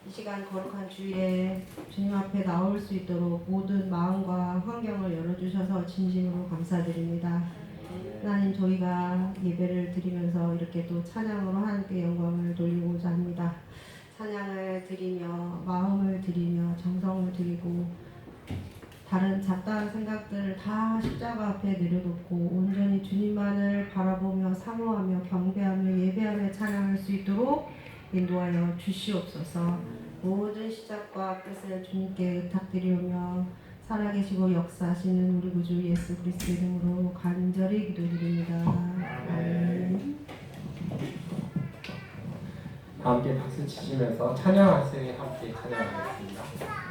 이 시간 거룩한 주일에 주님 앞에 나올 수 있도록 모든 마음과 환경을 열어주셔서 진심으로 감사드립니다. 하나님, 저희가 예배를 드리면서 이렇게 또 찬양으로 하나님께 영광을 돌리고자 합니다. 찬양을 드리며 마음을 드리며 정성을 드리고 다른 잡다한 생각들을 다 십자가 앞에 내려놓고 온전히 주님만을 바라보며 사모하며 경배하며 예배하며 찬양할 수 있도록 인도하여 주시옵소서. 모든 시작과 끝을 주님께 의탁드리오며 살아계시고 역사하시는 우리 구주 예수 그리스도 이름으로 간절히 기도드립니다. 아멘. 함께 박수 치시면서 찬양하시니 함께 찬양하겠습니다.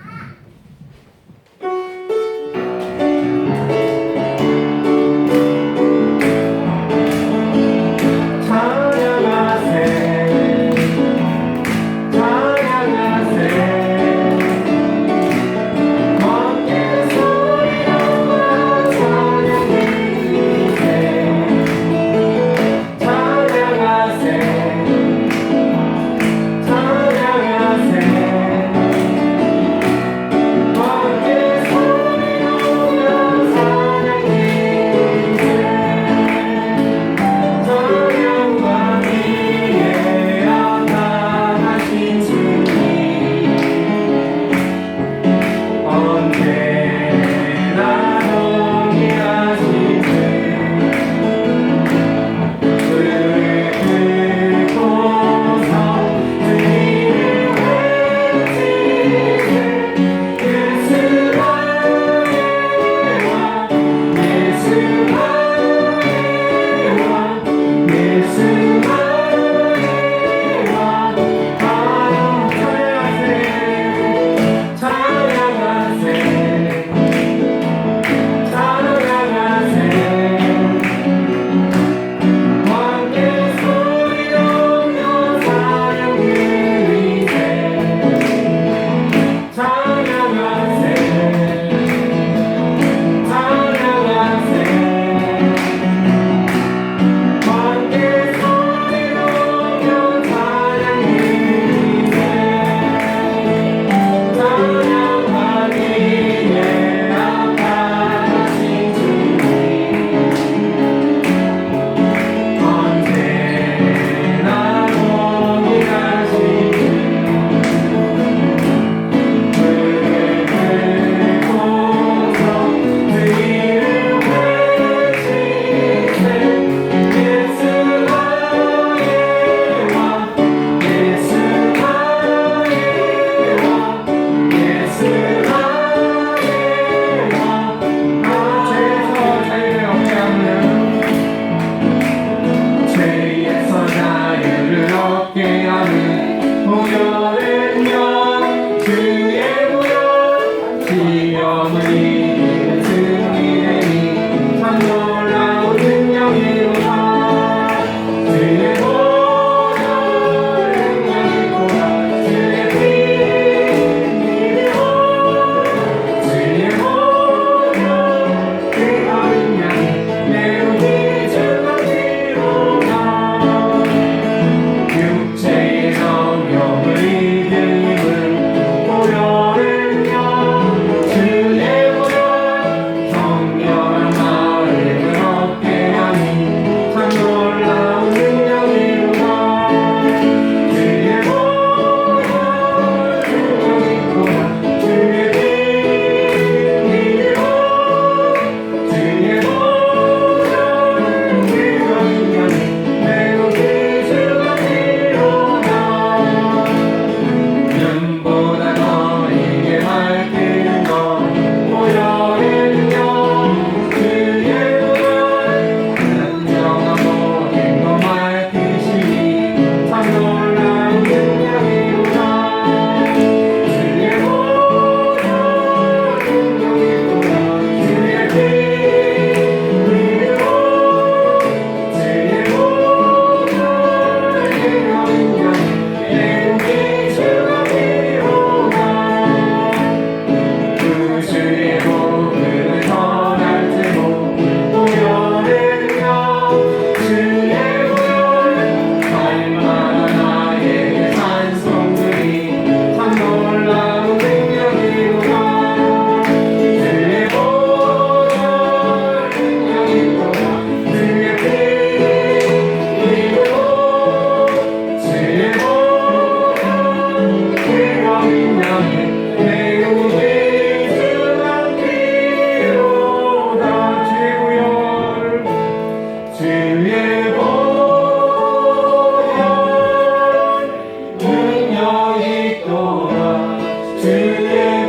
주의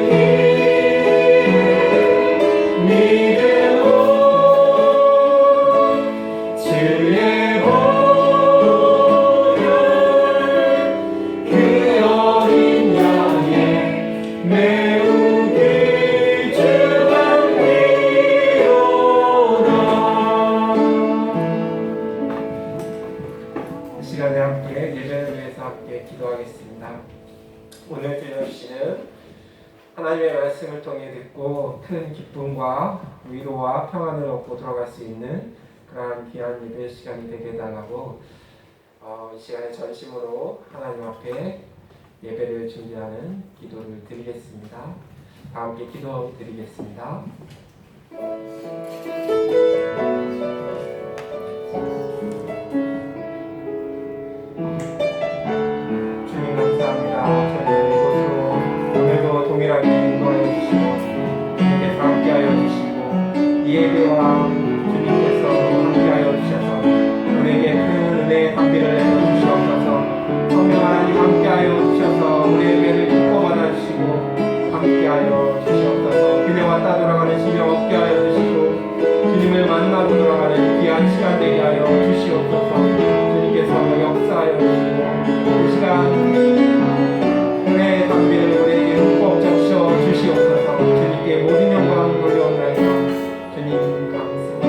피 믿음으로 주의 보혈 그 어린 양의 매우 귀중한 피로다. 이 시간에 함께 예배를 위해서 함께 기도하겠습니다. 오늘 들려주시는 하나님의 말씀을 통해 듣고 큰 기쁨과 위로와 평안을 얻고 들어갈 수 있는 그러한 귀한 예배 시간이 되게 해달라고 이 시간에 전심으로 하나님 앞에 예배를 준비하는 기도를 드리겠습니다. 다 함께 기도 드리겠습니다. 주님 감사합니다. 저희를 이곳으로 오늘도 동일하게 인도하여 주시고 주님께서 함께하여 주시고 이 예배와 주님께서 함께하여 주셔서 우리에게 큰 은혜의 담비를 내려 주시옵소서. 성령 하나님 함께하여 주셔서 우리 예배를 기뻐 받아주시고 함께하여 주시옵소서. 그대와 따 돌아가는 심령 없게 하여 주시고 주님을 만나고 돌아가는 귀한 시간 되게 하여 주시옵소서. 주님께서 역사하여 주시고 이 시간 은혜의 담비를 우리에게 흠뻑 적셔 주시옵소서. 주님께 모든 영광 돌려옵나이다. 주님 감사합니다.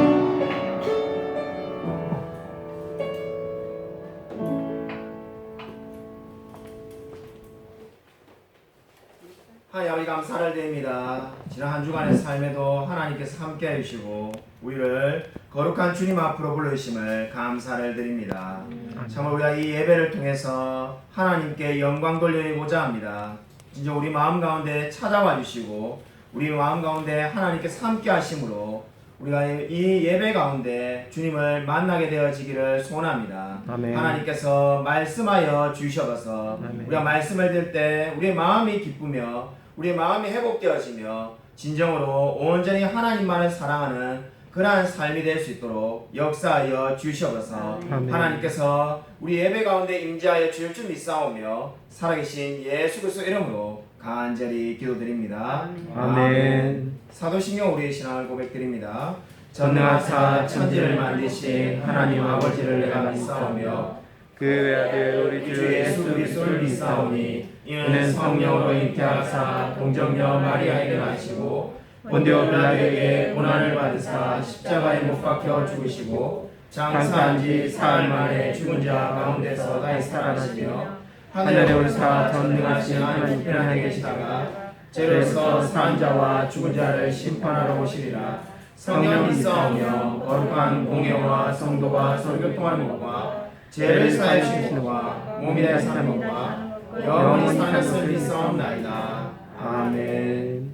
하나님 아버지 감사를 드립니다. 지난 한 주간의 삶에도 하나님께서 함께 해주시고 우리를 거룩한 주님 앞으로 불러주심을 감사를 드립니다. 정말 우리가 이 예배를 통해서 하나님께 영광 돌려드리고자 합니다. 진짜 우리 마음 가운데 찾아와 주시고 우리 마음 가운데 하나님께서 함께 하심으로 우리가 이 예배 가운데 주님을 만나게 되어지기를 소원합니다. 아멘. 하나님께서 말씀하여 주셔서 아멘. 우리가 말씀을 들을 때 우리의 마음이 기쁘며 우리의 마음이 회복되어지며 진정으로 온전히 하나님만을 사랑하는 그러한 삶이 될 수 있도록 역사하여 주시옵소서. 아멘. 하나님께서 우리 예배 가운데 임재하여 주실 줄 믿사오며 살아계신 예수 그리스도 이름으로 간절히 기도드립니다. 아멘. 사도신경 우리의 신앙을 고백드립니다. 전능하사 천지를 만드신 하나님 아버지를 내가 믿사오며 그 외아들 우리 주 예수 그리스도를 믿사오니 이는 성령으로 잉태하사 동정녀 마리아에게 나시고 본디오 빌라도에게 고난을 받으사 십자가에 못 박혀 죽으시고 장사한 지 사흘 만에 죽은 자 가운데서 다시 살아나시며 하늘에 올사 전능하신 하나님 편안에 계시다가 죄로서 산 자와 죽은 자를 심판하러 오시리라. 성령 믿사오며 거룩한 공예와 성도와 설교통하는 것과 죄를 사해 주시는 것과 몸이 되어 사는 것과 영원히 사는 것을 믿사옵나이다. 아멘.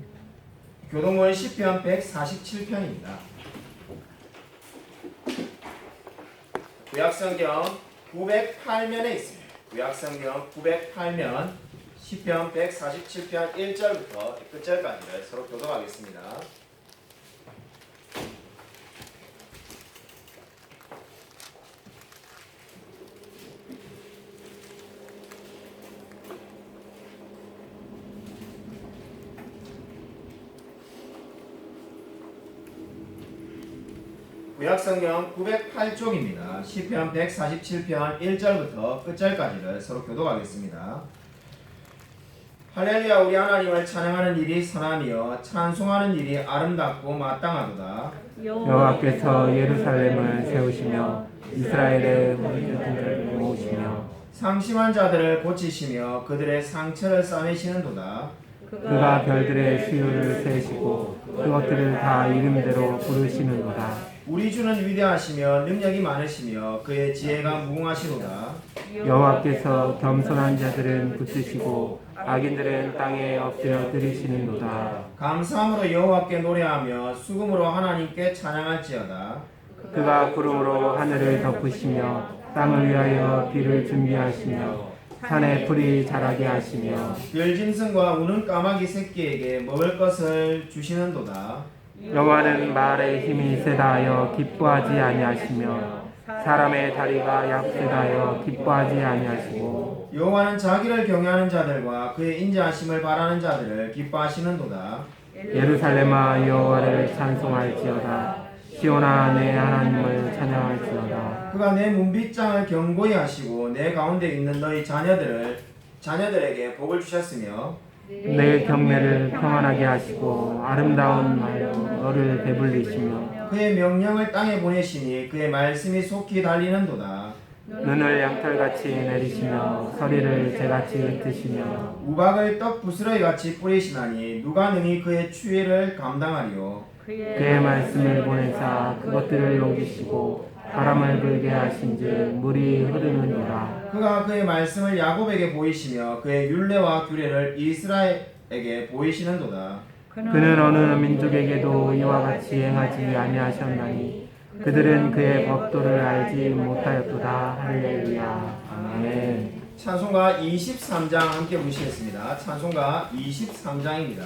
교동문 시편 147편입니다. 구약성경 908면에 있습니다. 구약성경 908면 시편 147편 1절부터 끝절까지를 서로 교독하겠습니다. 구약성경 908쪽입니다. 시편 147편 1절부터 끝절까지를 서로 교독하겠습니다. 할렐루야. 우리 하나님을 찬양하는 일이 선하며 찬송하는 일이 아름답고 마땅하도다. 여호와께서 예루살렘을 세우시며 이스라엘의 흩어진 모으시며 상심한 자들을 고치시며 그들의 상처를 싸매시는도다. 그가 별들의 수요를 세시고 그것들을 다 이름대로 부르시는도다. 우리 주는 위대하시며 능력이 많으시며 그의 지혜가 무궁하시도다. 여호와께서 겸손한 자들은 붙드시고 악인들은 땅에 엎드려 들으시는도다. 감사함으로 여호와께 노래하며 수금으로 하나님께 찬양할지어다. 그가 구름으로 하늘을 덮으시며 땅을 위하여 비를 준비하시며 산에 풀이 자라게 하시며 별짐승과 우는 까마귀 새끼에게 먹을 것을 주시는도다. 여호와는 말의 힘이 세다 하여 기뻐하지 아니하시며 사람의 다리가 약세다여 기뻐하지 아니하시고 여호와는 자기를 경외하는 자들과 그의 인자하심을 바라는 자들을 기뻐하시는도다. 예루살렘아 여호와를 찬송할지어다. 시온아 내 하나님을 찬양할지어다. 그가 내 문빗장을 견고히 하시고 내 가운데 있는 너희 자녀들에게 복을 주셨으며 내 경매를 평안하게 하시고 아름다운 말로 너를 배불리시며 그의 명령을 땅에 보내시니 그의 말씀이 속히 달리는도다. 눈을 양털같이 내리시며 서리를 재같이 흩으시며 우박을 떡 부스러기 같이 뿌리시나니 누가 능히 그의 추위를 감당하리요. 그의 말씀을 보내사 그것들을 녹이시고 바람을 불게 하신즉 물이 흐르느니라. 그가 그의 말씀을 야곱에게 보이시며 그의 율례와 규례를 이스라엘에게 보이시는도다. 그는 어느 민족에게도 이와 같이 행하지 아니하셨나니 그들은 그의 법도를 알지 못하였도다. 할렐루야. 아멘. 찬송가 23장 함께 보시겠습니다. 찬송가 23장입니다.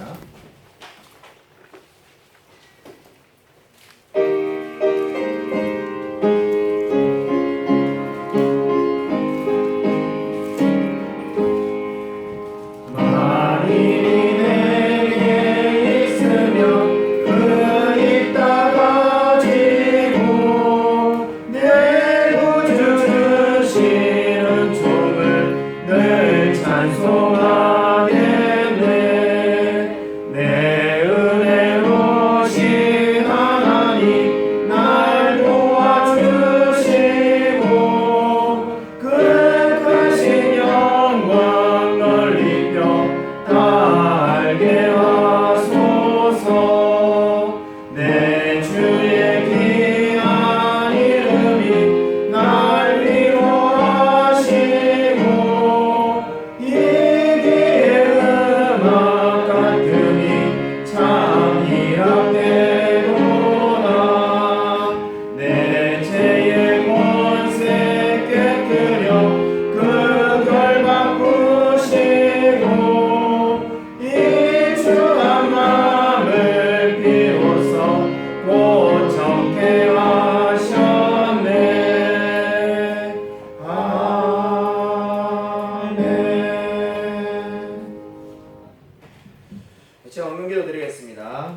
제가 언문기도 드리겠습니다.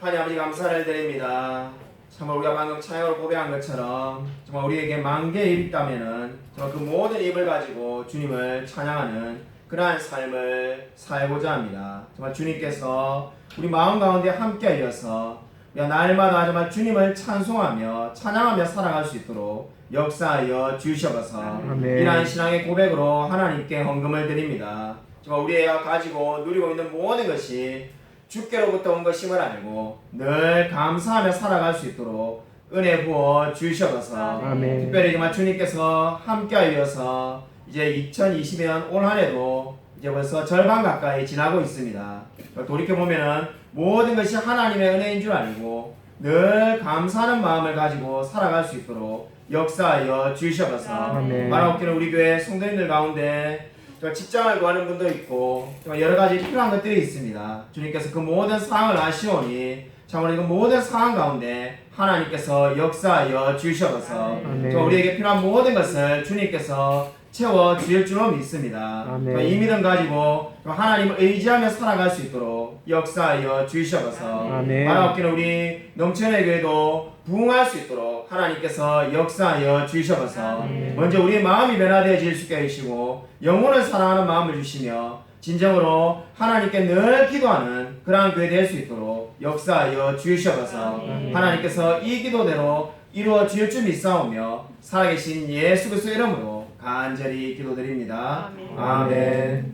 하나님 아버지 감사를 드립니다. 정말 우리가 방금 찬양으로 고백한 것처럼 정말 우리에게 만 개의 입이 있다면은 정말 그 모든 입을 가지고 주님을 찬양하는 그러한 삶을 살고자 합니다. 정말 주님께서 우리 마음 가운데 함께하여서 우리가 날마다 정말 주님을 찬송하며 찬양하며 살아갈 수 있도록 역사하여 주시옵소서. 이러한 신앙의 고백으로 하나님께 헌금을 드립니다. 정말 우리가 가지고 누리고 있는 모든 것이 주께로부터 온 것임을 알고 늘 감사하며 살아갈 수 있도록 은혜 부어 주시옵소서. 특별히 정말 주님께서 함께하여서 이제 2020년 올 한해도 이제 벌써 절반 가까이 지나고 있습니다. 돌이켜 보면은 모든 것이 하나님의 은혜인 줄 알고 늘 감사하는 마음을 가지고 살아갈 수 있도록 역사하여 주시옵소서. 말하옵기는 우리 교회 성도님들 가운데 직장을 구하는 분도 있고 여러 가지 필요한 것들이 있습니다. 주님께서 그 모든 상황을 아시오니 참으로 그 모든 상황 가운데 하나님께서 역사하여 주시옵소서. 우리에게 필요한 모든 것을 주님께서 채워 주실 줄로 믿습니다. 이 믿음 가지고 하나님을 의지하며 살아갈 수 있도록 역사하여 주시옵소서. 말하옵기는 우리 넘치는 교회도 부흥할 수 있도록 하나님께서 역사하여 주시옵소서. 먼저 우리의 마음이 변화되어질 수 있게 해주시고 영혼을 사랑하는 마음을 주시며 진정으로 하나님께 늘 기도하는 그러한 교회 될 수 있도록 역사하여 주시옵소서. 하나님께서 이 기도대로 이루어 주실 줄 믿사오며 살아계신 예수 그리스도의 이름으로 간절히 기도드립니다. 아멘.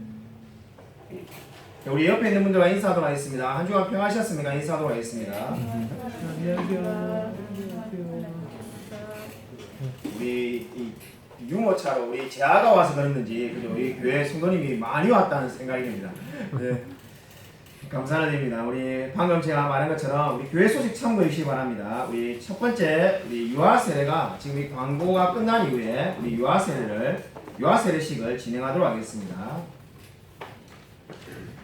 우리 옆에 있는 분들과 인사하도록 하겠습니다. 한 주간 평하셨습니까? 인사하도록 하겠습니다. 우리 이 유모차로 우리 재하가 와서 그랬는지 그죠? 우리 교회 성도님이 많이 왔다는 생각이 듭니다. 네. 감사를 드립니다. 우리 방금 제가 말한 것처럼 우리 교회 소식 참고해 주시기 바랍니다. 우리 첫 번째 우리 유아 세례가 지금 이 광고가 끝난 이후에 우리 유아 세례식을 진행하도록 하겠습니다.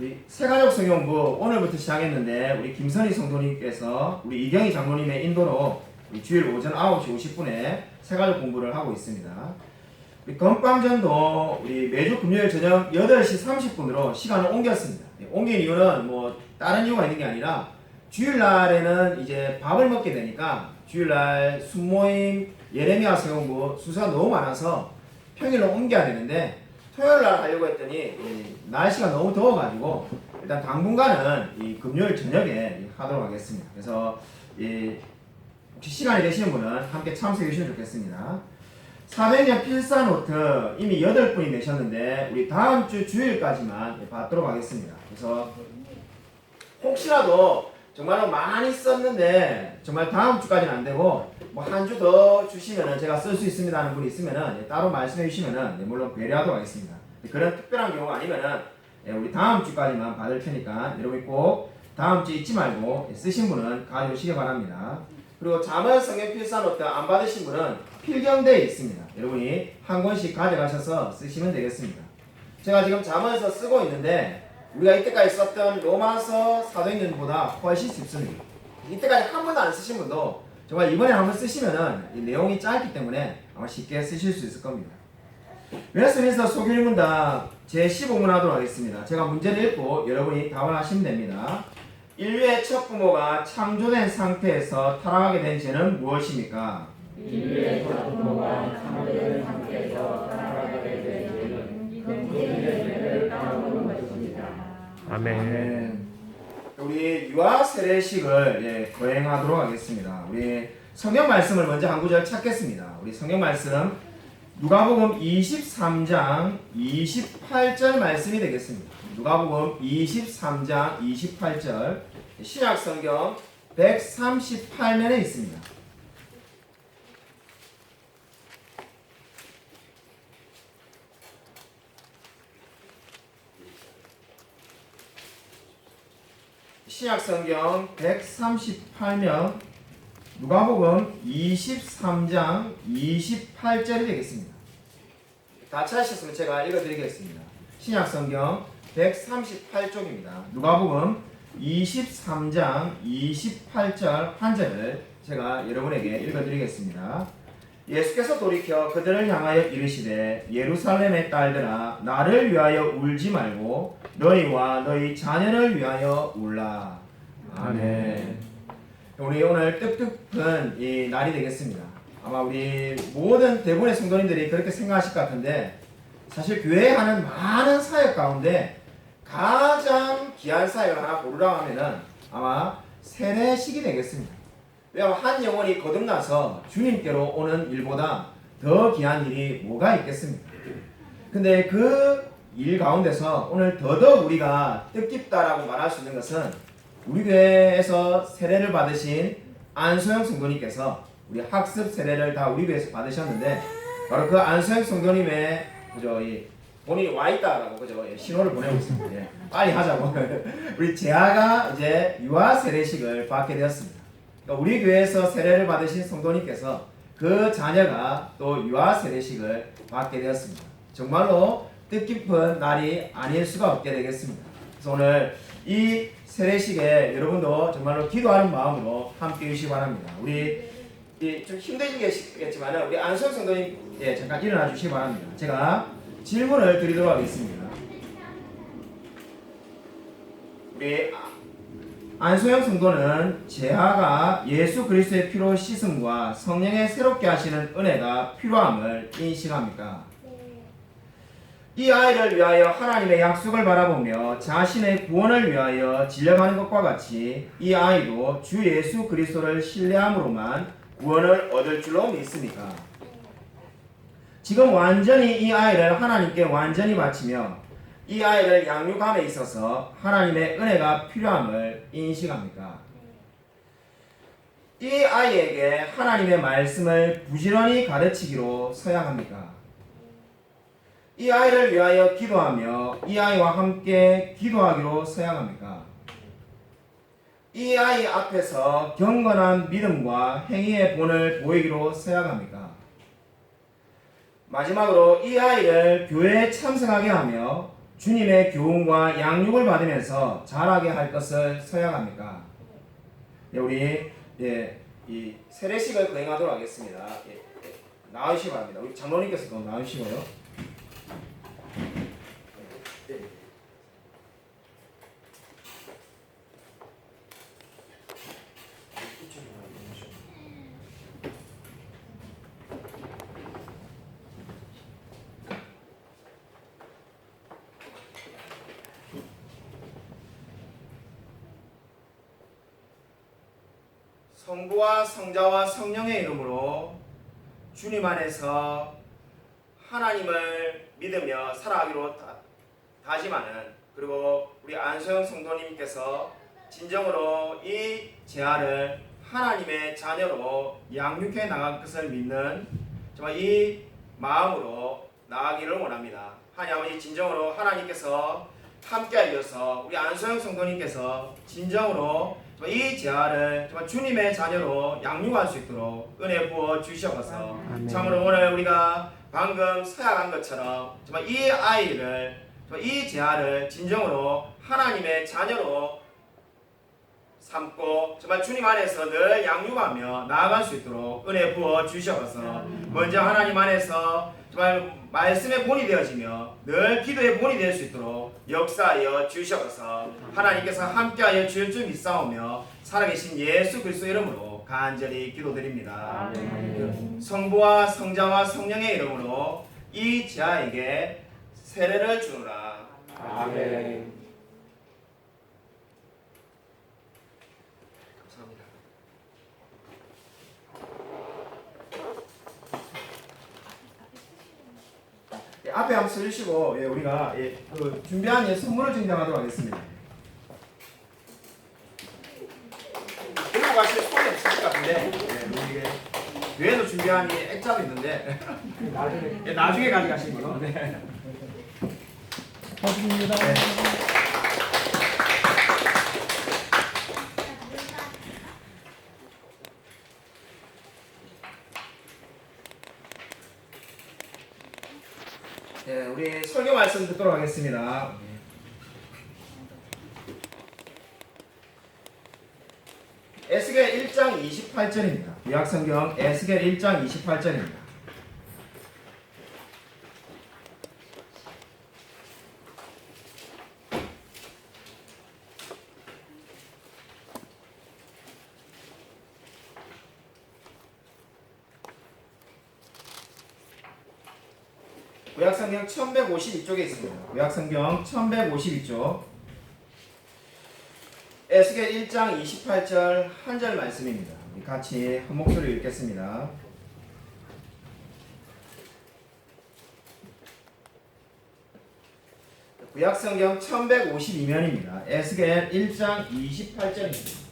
우리 새가족 성경부 오늘부터 시작했는데 우리 김선희 성도님께서 우리 이경희 장로님의 인도로 주일 오전 9시 50분에 새가족 공부를 하고 있습니다. 우리 건빵전도 우리 매주 금요일 저녁 8시 30분으로 시간을 옮겼습니다. 옮긴 이유는 뭐 다른 이유가 있는 게 아니라 주일날에는 이제 밥을 먹게 되니까 주일날 순모임, 예레미야 세공부 수사가 너무 많아서 평일로 옮겨야 되는데 토요일날 하려고 했더니 이 날씨가 너무 더워가지고 일단 당분간은 이 금요일 저녁에 하도록 하겠습니다. 그래서 혹시 시간이 되시는 분은 함께 참석해 주시면 좋겠습니다. 400년 필사노트 이미 8분이 내셨는데 우리 다음 주 주일까지만 받도록 하겠습니다. 그래서 혹시라도 정말로 많이 썼는데 정말 다음 주까지는 안 되고 뭐 한 주 더 주시면은 제가 쓸 수 있습니다 하는 분이 있으면은 따로 말씀해 주시면은 물론 배려하도록 하겠습니다. 그런 특별한 경우가 아니면은 우리 다음 주까지만 받을 테니까 여러분이 꼭 다음 주 잊지 말고 쓰신 분은 가져오시기 바랍니다. 그리고 잠언 성경 필사노트 안 받으신 분은 필경대에 있습니다. 여러분이 한 권씩 가져가셔서 쓰시면 되겠습니다. 제가 지금 잠언에서 쓰고 있는데 우리가 이때까지 썼던 로마서 사도행전보다 훨씬 쉽습니다. 이때까지 한 번도 안 쓰신 분도 정말 이번에 한번 쓰시면은 이 내용이 짧기 때문에 아마 쉽게 쓰실 수 있을 겁니다. 웨스민스터 소규문답 제15문 하도록 하겠습니다. 제가 문제를 읽고 여러분이 답을 하시면 됩니다. 인류의 첫 부모가 창조된 상태에서 타락하게 된 죄는 무엇입니까? 인류의 첫 부모가 창조된 상태에서 타락하게 된 죄는 금지의 죄를 따르는 것입니다. 아멘. 우리 유아 세례식을 거행하도록 하겠습니다. 우리 성경 말씀을 먼저 한 구절 찾겠습니다. 우리 성경 말씀 누가복음 23장 28절 말씀이 되겠습니다. 누가복음 23장 28절 신약 성경 138면에 있습니다. 신약 성경 138면 누가복음 23장 28절이 되겠습니다. 다 찾으셨으면 제가 읽어드리겠습니다. 신약 성경 138쪽입니다. 누가복음 23장 28절 한 절을 제가 여러분에게 읽어드리겠습니다. 예수께서 돌이켜 그들을 향하여 이르시되 예루살렘의 딸들아 나를 위하여 울지 말고 너희와 너희 자녀를 위하여 울라. 아멘. 우리 오늘 뜻깊은 이 날이 되겠습니다. 아마 우리 모든 대부분의 성도님들이 그렇게 생각하실 것 같은데 사실 교회에 하는 많은 사역 가운데 가장 귀한 사역을 하나 고르라고 하면은 아마 세례식이 되겠습니다. 왜냐하면 한 영혼이 거듭나서 주님께로 오는 일보다 더 귀한 일이 뭐가 있겠습니까? 근데 그 일 가운데서 오늘 더더욱 우리가 뜻깊다라고 말할 수 있는 것은 우리 교회에서 세례를 받으신 안소영 성도님께서 우리 학습 세례를 다 우리 교회에서 받으셨는데 바로 그 안소영 성도님의 그죠 이 본인이 와 있다라고 그죠 신호를 보내고 있습니다. 빨리 하자고 우리 재하가 이제 유아 세례식을 받게 되었습니다. 그러니까 우리 교회에서 세례를 받으신 성도님께서 그 자녀가 또 유아 세례식을 받게 되었습니다. 정말로 뜻깊은 날이 아닐 수가 없게 되겠습니다. 그래서 오늘 이 세례식에 여러분도 정말로 기도하는 마음으로 함께 해주시기 바랍니다. 우리 좀 힘드시겠지만 우리 안소영 성도님 잠깐 일어나 주시기 바랍니다. 제가 질문을 드리도록 하겠습니다. 우리 안소영 성도는 재하가 예수 그리스도의 피로 씻음과 성령의 새롭게 하시는 은혜가 필요함을 인식합니까? 이 아이를 위하여 하나님의 약속을 바라보며 자신의 구원을 위하여 진력하는 것과 같이 이 아이도 주 예수 그리스도를 신뢰함으로만 구원을 얻을 줄로 믿습니까? 지금 완전히 이 아이를 하나님께 완전히 바치며 이 아이를 양육함에 있어서 하나님의 은혜가 필요함을 인식합니까? 이 아이에게 하나님의 말씀을 부지런히 가르치기로 서약합니까? 이 아이를 위하여 기도하며 이 아이와 함께 기도하기로 서약합니까? 이 아이 앞에서 경건한 믿음과 행위의 본을 보이기로 서약합니까? 마지막으로 이 아이를 교회에 참석하게 하며 주님의 교훈과 양육을 받으면서 자라게 할 것을 서약합니까? 우리 이 세례식을 거행하도록 하겠습니다. 예, 나와주시기 바랍니다. 우리 장로님께서도 나와주시고요. 성부와 성자와 성령의 이름으로 주님 안에서 하나님을 믿으며 살아가기로 다짐하는, 그리고 우리 안소영 성도님께서 진정으로 이 재화를 하나님의 자녀로 양육해 나갈 것을 믿는 정말 이 마음으로 나아가기를 원합니다. 하나님 아버지, 진정으로 하나님께서 함께 하셔서 우리 안소영 성도님께서 진정으로 이 재화를 정말 주님의 자녀로 양육할 수 있도록 은혜 부어 주시옵소서. 아멘. 참으로 오늘 우리가 방금 서약한 것처럼 정말 이 아이를, 정말 이 재화를 진정으로 하나님의 자녀로 삼고 정말 주님 안에서 늘 양육하며 나아갈 수 있도록 은혜 부어 주시옵소서. 먼저 하나님 안에서 정말 말씀의 본이 되어지며 늘 기도의 본이 될 수 있도록 역사하여 주시옵소서. 하나님께서 함께하여 주실 줄 믿사오며 살아계신 예수 그리스도 이름으로 간절히 기도드립니다. 성부와 성자와 성령의 이름으로 이 재하에게 세례를 주노라. 아멘. 감사합니다. 예, 앞에 한번 서주시고, 예, 우리가 그 준비한 선물을 증정하도록 하겠습니다. 들고 가실 손이 없을 것 같은데, 우리 이게 뒤에도 준비한 이 액자도 있는데 나중에 가져가시는 걸로. 네. 고맙습니다. 네, 우리 설교 말씀 듣도록 하겠습니다. 에스겔 1장 28절입니다. 구약성경 에스겔 1장 28절입니다. 구약성경 1152쪽에 있습니다. 구약성경 1152쪽 에스겔 1장 28절 한 절 말씀입니다. 우리 같이 한 목소리 읽겠습니다. 구약성경 1152면입니다. 에스겔 1장 28절입니다.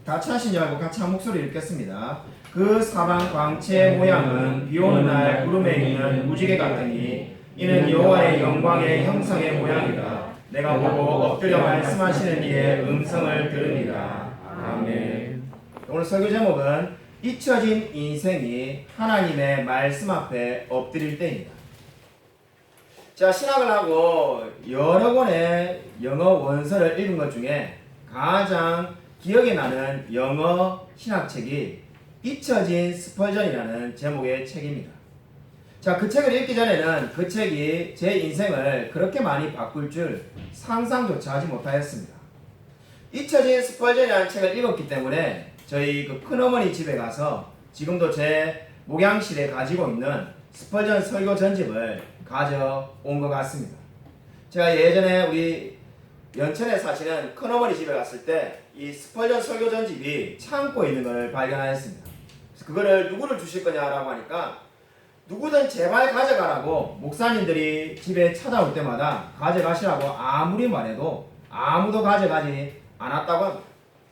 다 찾으신 줄 알고 같이 한 목소리 읽겠습니다. 그 사방 광채 모양은 비오는 날 구름에 있는 무지개 같으니 이는 여호와의 영광의 형상의 모양이다. 내가 보고 엎드려 말씀하시는 이의 음성을 들으리라. 아멘. 오늘 설교 제목은 잊혀진 인생이 하나님의 말씀 앞에 엎드릴 때입니다. 제가 신학을 하고 여러 권의 영어 원서를 읽은 것 중에 가장 기억에 나는 영어 신학책이 잊혀진 스펄전이라는 제목의 책입니다. 자, 그 책을 읽기 전에는 그 책이 제 인생을 그렇게 많이 바꿀 줄 상상조차 하지 못하였습니다. 잊혀진 스펄전이라는 책을 읽었기 때문에 저희 그 큰어머니 집에 가서 지금도 제 목양실에 가지고 있는 스펄전 설교 전집을 가져온 것 같습니다. 제가 예전에 우리 연천에 사시는 큰어머니 집에 갔을 때 이 스펄전 설교 전집이 창고에 있는 것을 발견하였습니다. 그래서 그거를 누구를 주실 거냐라고 하니까 누구든 제발 가져가라고 목사님들이 집에 찾아올 때마다 가져가시라고 아무리 말해도 아무도 가져가지 않았다고 합니다.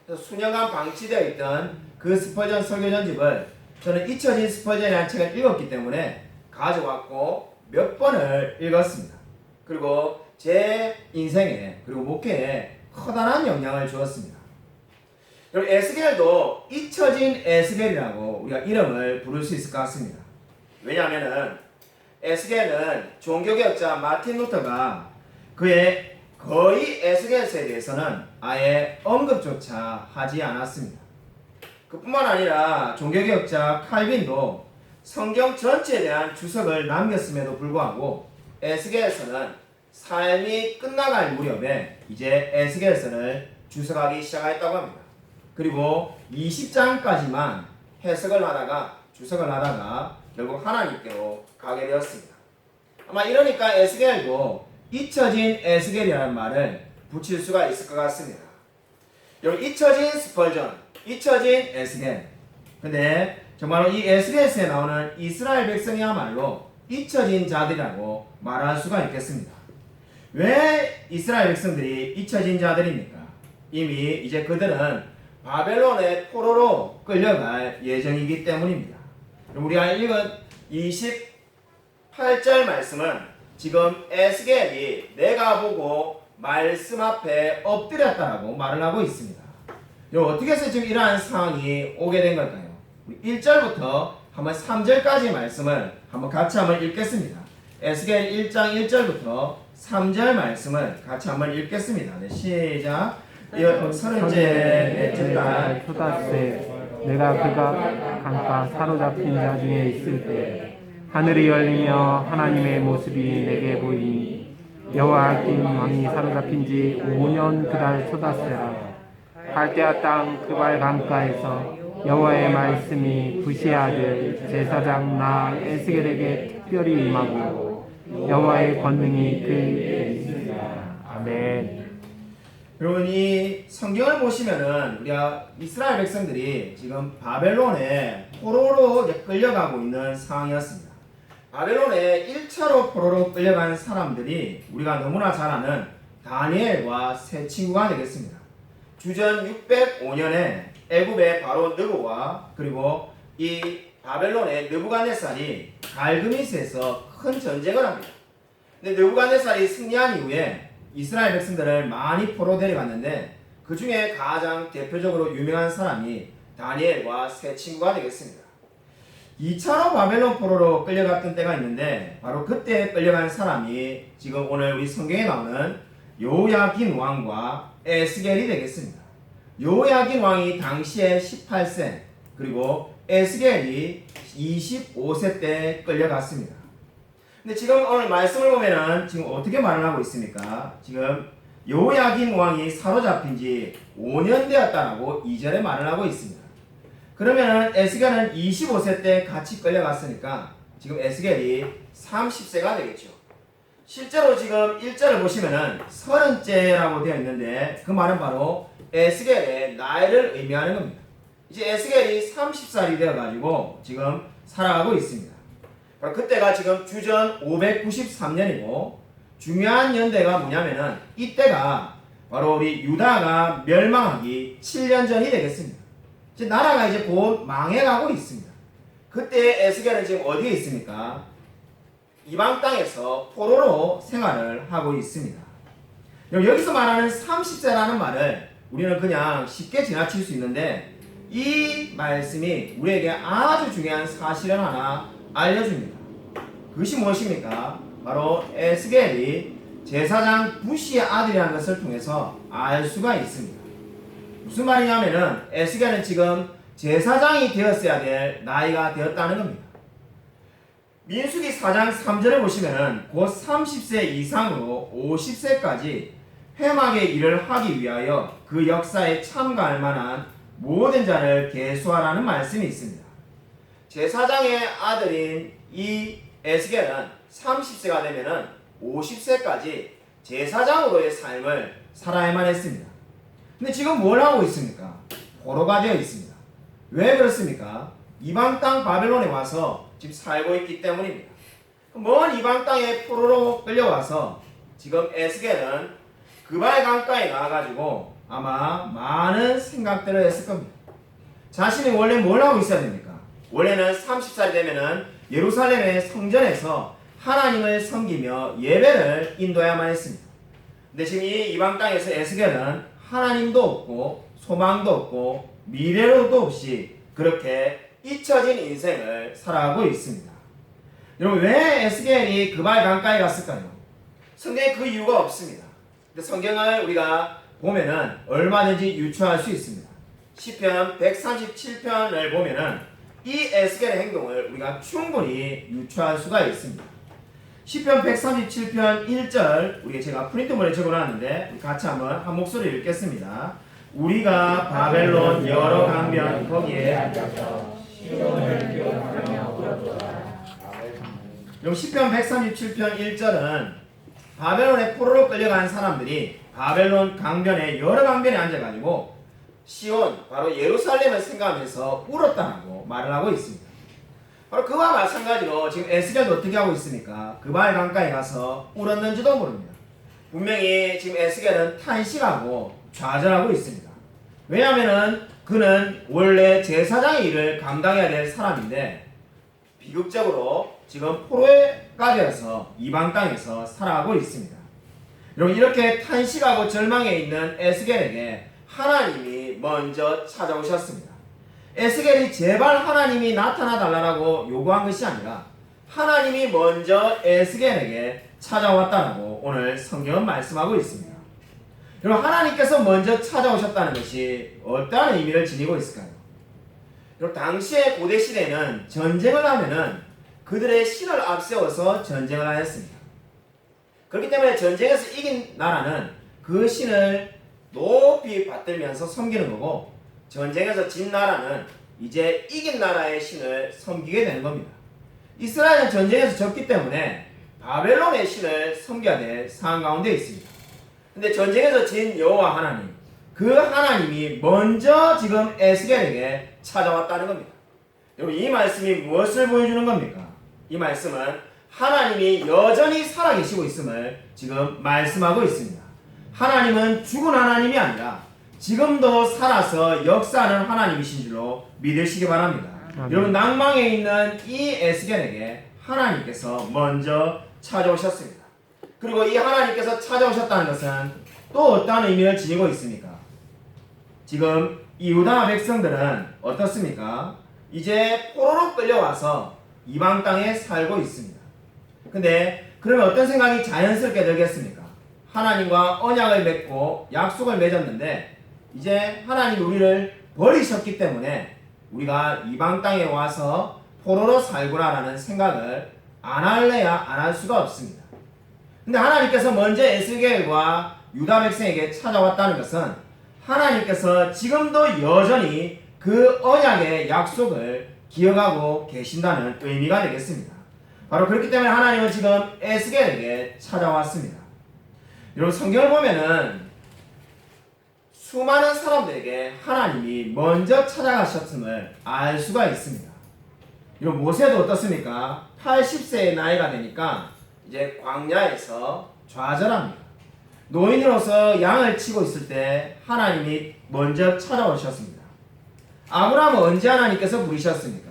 그래서 수년간 방치되어 있던 그 스펄전 설교 전집을 저는 잊혀진 스펄전이라는 책을 읽었기 때문에 가져왔고 몇 번을 읽었습니다. 그리고 제 인생에 그리고 목회에 커다란 영향을 주었습니다. 여러분, 에스겔도 잊혀진 에스겔이라고 우리가 이름을 부를 수 있을 것 같습니다. 왜냐하면은 에스겔은 종교개혁자 마틴 루터가 그의 거의 에스겔서에 대해서는 아예 언급조차 하지 않았습니다. 그뿐만 아니라 종교개혁자 칼빈도 성경 전체에 대한 주석을 남겼음에도 불구하고 에스겔서는 삶이 끝나갈 무렵에 이제 에스겔서를 주석하기 시작했다고 합니다. 그리고 20장까지만 해석을 하다가 주석을 하다가 결국 하나님께로 가게 되었습니다. 아마 이러니까 에스겔도 잊혀진 에스겔이라는 말을 붙일 수가 있을 것 같습니다. 여러분, 잊혀진 스펄전, 잊혀진 에스겔. 근데 정말로 이 에스겔서에 나오는 이스라엘 백성이야말로 잊혀진 자들이라고 말할 수가 있겠습니다. 왜 이스라엘 백성들이 잊혀진 자들입니까? 이미 이제 그들은 바벨론의 포로로 끌려갈 예정이기 때문입니다. 우리가 읽은 28절 말씀은 지금 에스겔이 내가 보고 말씀 앞에 엎드렸다라고 말을 하고 있습니다. 어떻게 해서 지금 이러한 상황이 오게 된 걸까요? 1절부터 한번 3절까지 말씀을 한번 같이 한번 읽겠습니다. 에스겔 1장 1절부터 3절 말씀을 같이 한번 읽겠습니다. 네, 시작. 서른째 넷째 달 초다새 내가 그가 강가 사로잡힌 자 중에 있을 때 하늘이 열리며 하나님의 모습이 내게 보이니 여호야긴 왕이 사로잡힌 지 5년 그달 초다새라. 갈대아 땅 그발 강가에서 여호와의 말씀이 부시의 아들 제사장 나 에스겔에게 특별히 임하고 여호와의 권능이 그에게 있으리라. 아멘. 여러분, 이 성경을 보시면은 우리가 이스라엘 백성들이 지금 바벨론에 포로로 이제 끌려가고 있는 상황이었습니다. 바벨론에 1차로 포로로 끌려간 사람들이 우리가 너무나 잘 아는 다니엘과 세 친구가 되겠습니다. 주전 605년에 애굽의 바로 느고와 그리고 이 바벨론의 느부갓네살이 갈그미스에서 큰 전쟁을 합니다. 근데 느부갓네살이 승리한 이후에 이스라엘 백성들을 많이 포로 데려갔는데 그 중에 가장 대표적으로 유명한 사람이 다니엘과 세 친구가 되겠습니다. 2차로 바벨론 포로로 끌려갔던 때가 있는데 바로 그때 끌려간 사람이 지금 오늘 우리 성경에 나오는 여호야긴 왕과 에스겔이 되겠습니다. 여호야긴 왕이 당시에 18세 그리고 에스겔이 25세 때 끌려갔습니다. 근데 지금 오늘 말씀을 보면은 지금 어떻게 말을 하고 있습니까? 지금 여호야긴 왕이 사로잡힌 지 5년 되었다라고 2절에 말을 하고 있습니다. 그러면은 에스겔은 25세 때 같이 끌려갔으니까 지금 에스겔이 30세가 되겠죠. 실제로 지금 1절을 보시면은 30째라고 되어 있는데 그 말은 바로 에스겔의 나이를 의미하는 겁니다. 이제 에스겔이 30살이 되어가지고 지금 살아가고 있습니다. 그때가 지금 주전 593년이고 중요한 연대가 뭐냐면은 이때가 바로 우리 유다가 멸망하기 7년 전이 되겠습니다. 이제 나라가 이제 곧 망해가고 있습니다. 그때 에스겔은 지금 어디에 있습니까? 이방 땅에서 포로로 생활을 하고 있습니다. 여기서 말하는 30세라는 말을 우리는 그냥 쉽게 지나칠 수 있는데 이 말씀이 우리에게 아주 중요한 사실을 하나 알려줍니다. 그것이 무엇입니까? 바로 에스겔이 제사장 부시의 아들이라는 것을 통해서 알 수가 있습니다. 무슨 말이냐면은 에스겔은 지금 제사장이 되었어야 될 나이가 되었다는 겁니다. 민수기 4장 3절에 보시면은 곧 30세 이상으로 50세까지 회막의 일을 하기 위하여 그 역사에 참가할 만한 모든 자를 계수하라는 말씀이 있습니다. 제사장의 아들인 이 에스겔은 30세가 되면은 50세까지 제사장으로의 삶을 살아야만 했습니다. 근데 지금 뭘 하고 있습니까? 포로가 되어 있습니다. 왜 그렇습니까? 이방 땅 바벨론에 와서 지금 살고 있기 때문입니다. 먼 이방 땅에 포로로 끌려와서 지금 에스겔은 그발 강가에 나와가지고 아마 많은 생각들을 했을 겁니다. 자신이 원래 뭘 하고 있어야 됩니까? 원래는 30살이 되면은 예루살렘의 성전에서 하나님을 섬기며 예배를 인도해야만 했습니다. 근데 지금 이 이방 땅에서 에스겔은 하나님도 없고 소망도 없고 미래로도 없이 그렇게 잊혀진 인생을 살아가고 있습니다. 여러분, 왜 에스겔이 그발 강가에 갔을까요? 성경에 그 이유가 없습니다. 근데 성경을 우리가 보면은 얼마든지 유추할 수 있습니다. 시편 137편을 보면은 이 에스겔의 행동을 우리가 충분히 유추할 수가 있습니다. 시편 137편 1절 우리 제가 프린트물에 적어놨는데 우리 같이 한번 한 목소리 읽겠습니다. 우리가 바벨론 여러 강변 거기에 그럼 시편 137편 1절은 바벨론에 포로로 끌려간 사람들이 바벨론 강변에 여러 강변에 앉아가지고 시온 바로 예루살렘을 생각하면서 울었다고 말을 하고 있습니다. 바로 그와 마찬가지로 지금 에스겔도 어떻게 하고 있습니까? 그발 강가에 가서 울었는지도 모릅니다. 분명히 지금 에스겔은 탄식하고 좌절하고 있습니다. 왜냐하면은 그는 원래 제사장의 일을 감당해야 될 사람인데 비극적으로 지금 포로가 되어서 이방 땅에서 살아가고 있습니다. 여러분 이렇게 탄식하고 절망해 있는 에스겔에게 하나님이 먼저 찾아오셨습니다. 에스겔이 제발 하나님이 나타나 달라고 요구한 것이 아니라 하나님이 먼저 에스겔에게 찾아왔다고 오늘 성경은 말씀하고 있습니다. 여러분 하나님께서 먼저 찾아오셨다는 것이 어떠한 의미를 지니고 있을까요? 여러분 당시의 고대 시대는 전쟁을 하면은 그들의 신을 앞세워서 전쟁을 하였습니다. 그렇기 때문에 전쟁에서 이긴 나라는 그 신을 높이 받들면서 섬기는 거고 전쟁에서 진 나라는 이제 이긴 나라의 신을 섬기게 되는 겁니다. 이스라엘은 전쟁에서 졌기 때문에 바벨론의 신을 섬겨야 될 상황 가운데 있습니다. 근데 전쟁에서 진 여호와 하나님, 그 하나님이 먼저 지금 에스겔에게 찾아왔다는 겁니다. 여러분 이 말씀이 무엇을 보여주는 겁니까? 이 말씀은 하나님이 여전히 살아계시고 있음을 지금 말씀하고 있습니다. 하나님은 죽은 하나님이 아니라 지금도 살아서 역사하는 하나님이신 줄로 믿으시기 바랍니다. 여러분 낭망에 있는 이 에스겔에게 하나님께서 먼저 찾아오셨습니다. 그리고 이 하나님께서 찾아오셨다는 것은 또 어떠한 의미를 지니고 있습니까? 지금 이 유다 백성들은 어떻습니까? 이제 포로로 끌려와서 이방 땅에 살고 있습니다. 근데 그러면 어떤 생각이 자연스럽게 들겠습니까? 하나님과 언약을 맺고 약속을 맺었는데 이제 하나님이 우리를 버리셨기 때문에 우리가 이방 땅에 와서 포로로 살구나라는 생각을 안 할래야 안 할 수가 없습니다. 근데 하나님께서 먼저 에스겔과 유다 백성에게 찾아왔다는 것은 하나님께서 지금도 여전히 그 언약의 약속을 기억하고 계신다는 의미가 되겠습니다. 바로 그렇기 때문에 하나님은 지금 에스겔에게 찾아왔습니다. 여러분 성경을 보면은 수많은 사람들에게 하나님이 먼저 찾아가셨음을 알 수가 있습니다. 여러분 모세도 어떻습니까? 80세의 나이가 되니까 이제 광야에서 좌절합니다. 노인으로서 양을 치고 있을 때 하나님이 먼저 찾아오셨습니다. 아브라함은 언제 하나님께서 부르셨습니까?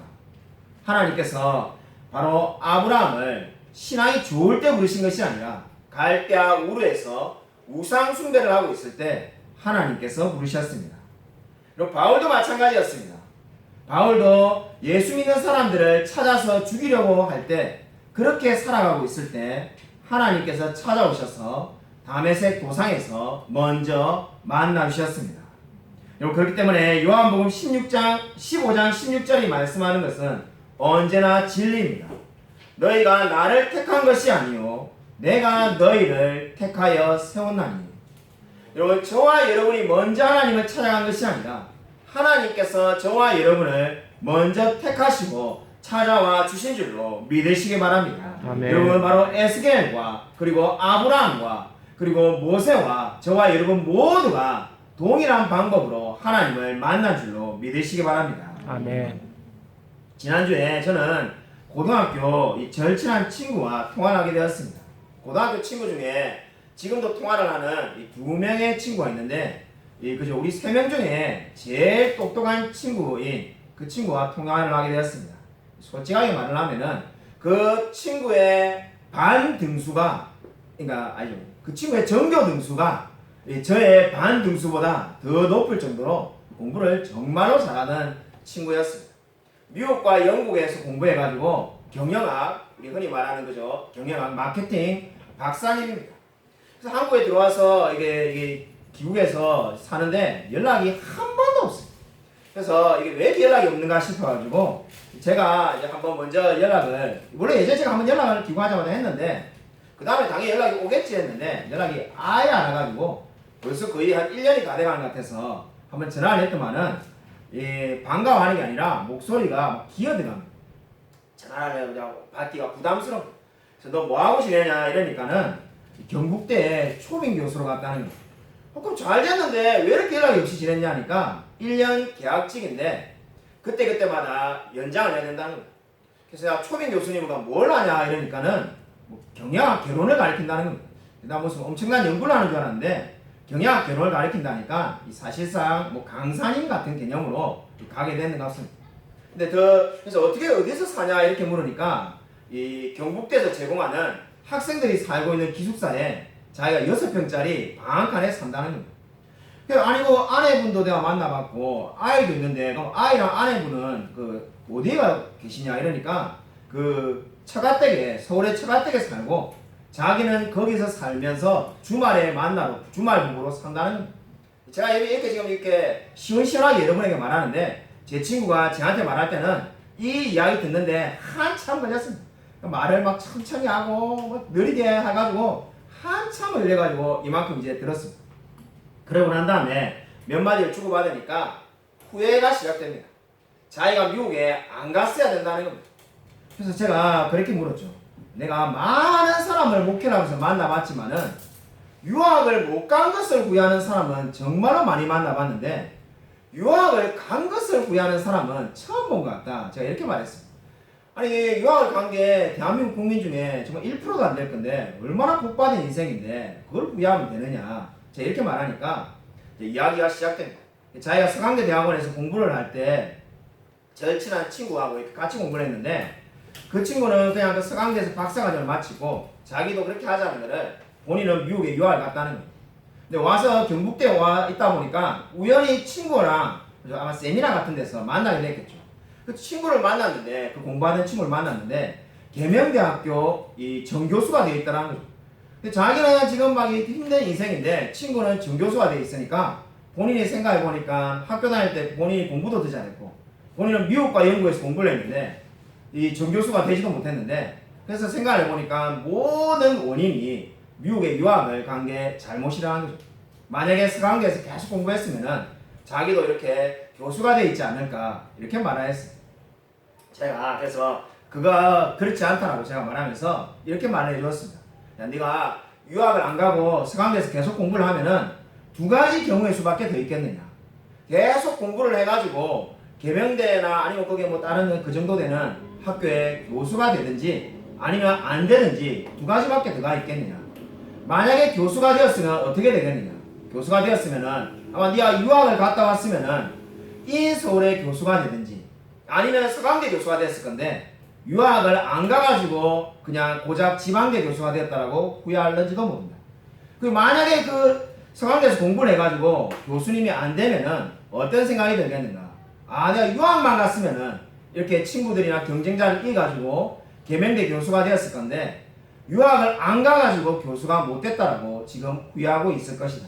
하나님께서 바로 아브라함을 신앙이 좋을 때 부르신 것이 아니라 갈대아 우르에서 우상 숭배를 하고 있을 때 하나님께서 부르셨습니다. 그리고 바울도 마찬가지였습니다. 바울도 예수 믿는 사람들을 찾아서 죽이려고 할 때 그렇게 살아가고 있을 때 하나님께서 찾아오셔서 다메섹 도상에서 먼저 만나주셨습니다. 그렇기 때문에 요한복음 15장 16절이 말씀하는 것은 언제나 진리입니다. 너희가 나를 택한 것이 아니요 내가 너희를 택하여 세웠나니. 여러분 저와 여러분이 먼저 하나님을 찾아간 것이 아니라 하나님께서 저와 여러분을 먼저 택하시고 찾아와 주신 줄로 믿으시기 바랍니다. 아멘. 여러분 바로 에스겔과 그리고 아브라함과 그리고 모세와 저와 여러분 모두가 동일한 방법으로 하나님을 만난 줄로 믿으시기 바랍니다. 아멘. 지난주에 저는 고등학교 이 절친한 친구와 통화를 하게 되었습니다. 고등학교 친구 중에 지금도 통화를 하는 이 2명의 친구가 있는데 그죠 우리 3명 중에 제일 똑똑한 친구인 그 친구와 통화를 하게 되었습니다. 솔직하게 말을 하면은 그 친구의 반 등수가 그러니까 아니죠 그 친구의 전교 등수가 저의 반 등수보다 더 높을 정도로 공부를 정말로 잘하는 친구였습니다. 미국과 영국에서 공부해가지고 경영학 우리 흔히 말하는 거죠 경영학 마케팅 박사님입니다. 그래서 한국에 들어와서 이게 기국에서 사는데 연락이 한 번도 없어요. 그래서 이게 왜 이렇게 연락이 없는가 싶어가지고 제가 이제 한번 먼저 연락을, 물론 예전에 제가 한번 연락을 기구하자마자 했는데 그 다음에 당연히 연락이 오겠지 했는데 연락이 아예 안 와가지고 벌써 거의 한 1년이 다 돼가는 것 같아서 한번 전화를 했더만은 반가워하는 게 아니라 목소리가 막 기어들어갑니다. 전화를 그냥 받기가 부담스러워. 그래서 너 뭐하고 지내냐 이러니까는 경북대에 초빙 교수로 갔다는 거예요. 그럼 잘 됐는데 왜 이렇게 연락이 없이 지냈냐 하니까 1년 계약직인데 그때마다 연장을 해야 된다는 거예요. 그래서 내가 초빙 교수님과 뭘 하냐 이러니까는 뭐 경영학 개론을 가르친다는 겁니다. 나 무슨 엄청난 연구를 하는 줄 알았는데 경영학 개론을 가르친다니까 사실상 뭐 강사님 같은 개념으로 가게 되는 것 같습니다. 근데 그래서 어떻게 어디서 사냐 이렇게 물으니까 이 경북대에서 제공하는 학생들이 살고 있는 기숙사에 자기가 6평짜리 방 한 칸에 산다는 겁니다. 그래서 아니고 아내분도 내가 만나봤고 아이도 있는데 그럼 아이랑 아내분은 그 어디가 계시냐 이러니까 그 처가댁에, 서울의 처가댁에 살고 자기는 거기서 살면서 주말에 만나러 주말 부부로 산다는 겁니다. 제가 이렇게 지금 이렇게 시원시원하게 여러분에게 말하는데 제 친구가 저한테 말할 때는 이 이야기 듣는데 한참 걸렸습니다. 말을 막 천천히 하고 뭐 느리게 해가지고 한참을 걸려가지고 이만큼 이제 들었습니다. 그러고 난 다음에 몇 마디를 주고받으니까 후회가 시작됩니다. 자기가 미국에 안 갔어야 된다는 겁니다. 그래서 제가 그렇게 물었죠. 내가 많은 사람을 목회를 하면서 만나봤지만은 유학을 못 간 것을 후회하는 사람은 정말로 많이 만나봤는데 유학을 간 것을 후회하는 사람은 처음 본 것 같다. 제가 이렇게 말했습니다. 아니 유학을 간 게 대한민국 국민 중에 정말 1%도 안 될 건데 얼마나 복받은 인생인데 그걸 후회하면 되느냐. 제가 이렇게 말하니까 이야기가 시작됩니다. 자기가 서강대 대학원에서 공부를 할 때 제일 친한 친구하고 이렇게 같이 공부를 했는데 그 친구는 그냥 그 서강대에서 박사과정을 마치고 자기도 그렇게 하자는 거를 본인은 미국에 유학을 갔다는 거예요. 근데 와서 경북대에 와 있다 보니까 우연히 친구랑 아마 세미나 같은 데서 만나게 됐겠죠. 그 친구를 만났는데 그 공부하는 친구를 만났는데 계명대학교 이 정교수가 되어 있다는 거죠. 근데 자기는 지금 막 힘든 인생인데 친구는 정교수가 되어 있으니까 본인이 생각해 보니까 학교 다닐 때 본인이 공부도 더 잘했고 본인은 미국과 영국에서 공부를 했는데 이 정교수가 되지도 못했는데 그래서 생각을 해보니까 모든 원인이 미국에 유학을 간 게 잘못이라는 거죠. 만약에 서강대에서 계속 공부했으면은 자기도 이렇게 교수가 돼 있지 않을까 이렇게 말하였어요. 제가 그래서 그가 그렇지 않다라고 제가 말하면서 이렇게 말을 해주었습니다. 야, 네가 유학을 안 가고 서강대에서 계속 공부를 하면은 두 가지 경우의 수밖에 더 있겠느냐. 계속 공부를 해가지고 계명대나 아니면 거기에 뭐 다른 그 정도 되는 학교에 교수가 되든지 아니면 안 되든지 두 가지밖에 더가 있겠느냐. 만약에 교수가 되었으면 어떻게 되겠느냐. 교수가 되었으면은 아마 네가 유학을 갔다 왔으면은 이 서울의 교수가 되든지 아니면 서강대 교수가 됐을 건데 유학을 안 가가지고 그냥 고작 지방대 교수가 되었다라고 후회할는지도 모른다. 그 만약에 그 서강대에서 공부를 해가지고 교수님이 안 되면은 어떤 생각이 들겠는가. 아 내가 유학만 갔으면은 이렇게 친구들이나 경쟁자를 이겨가지고 계명대 교수가 되었을 건데 유학을 안 가가지고 교수가 못 됐다라고 지금 후회하고 있을 것이다.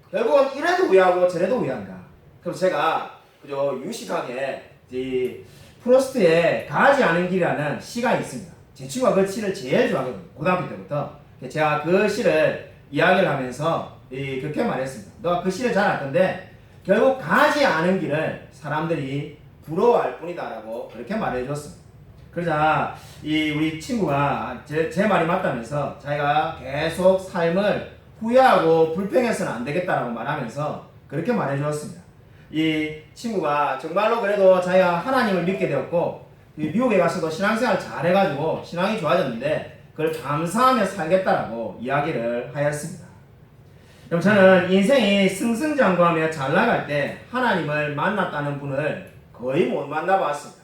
결국은 이래도 후회하고 저래도 후회한다. 그럼 제가 그저 유식하게 이 프로스트의 가지 않은 길이라는 시가 있습니다. 제 친구가 그 시를 제일 좋아하거든요. 고등학교 때부터. 제가 그 시를 이야기를 하면서 그렇게 말했습니다. 너가 그 시를 잘 알 건데 결국 가지 않은 길을 사람들이 부러워할 뿐이다라고 그렇게 말해줬습니다. 그러자 우리 친구가 제 말이 맞다면서 자기가 계속 삶을 후회하고 불평해서는 안 되겠다라고 말하면서 그렇게 말해주었습니다. 이 친구가 정말로 그래도 자기가 하나님을 믿게 되었고 미국에 가서도 신앙생활 잘 해가지고 신앙이 좋아졌는데 그걸 감사하며 살겠다라고 이야기를 하였습니다. 그럼 저는 인생이 승승장구하며 잘 나갈 때 하나님을 만났다는 분을 거의 못 만나봤습니다.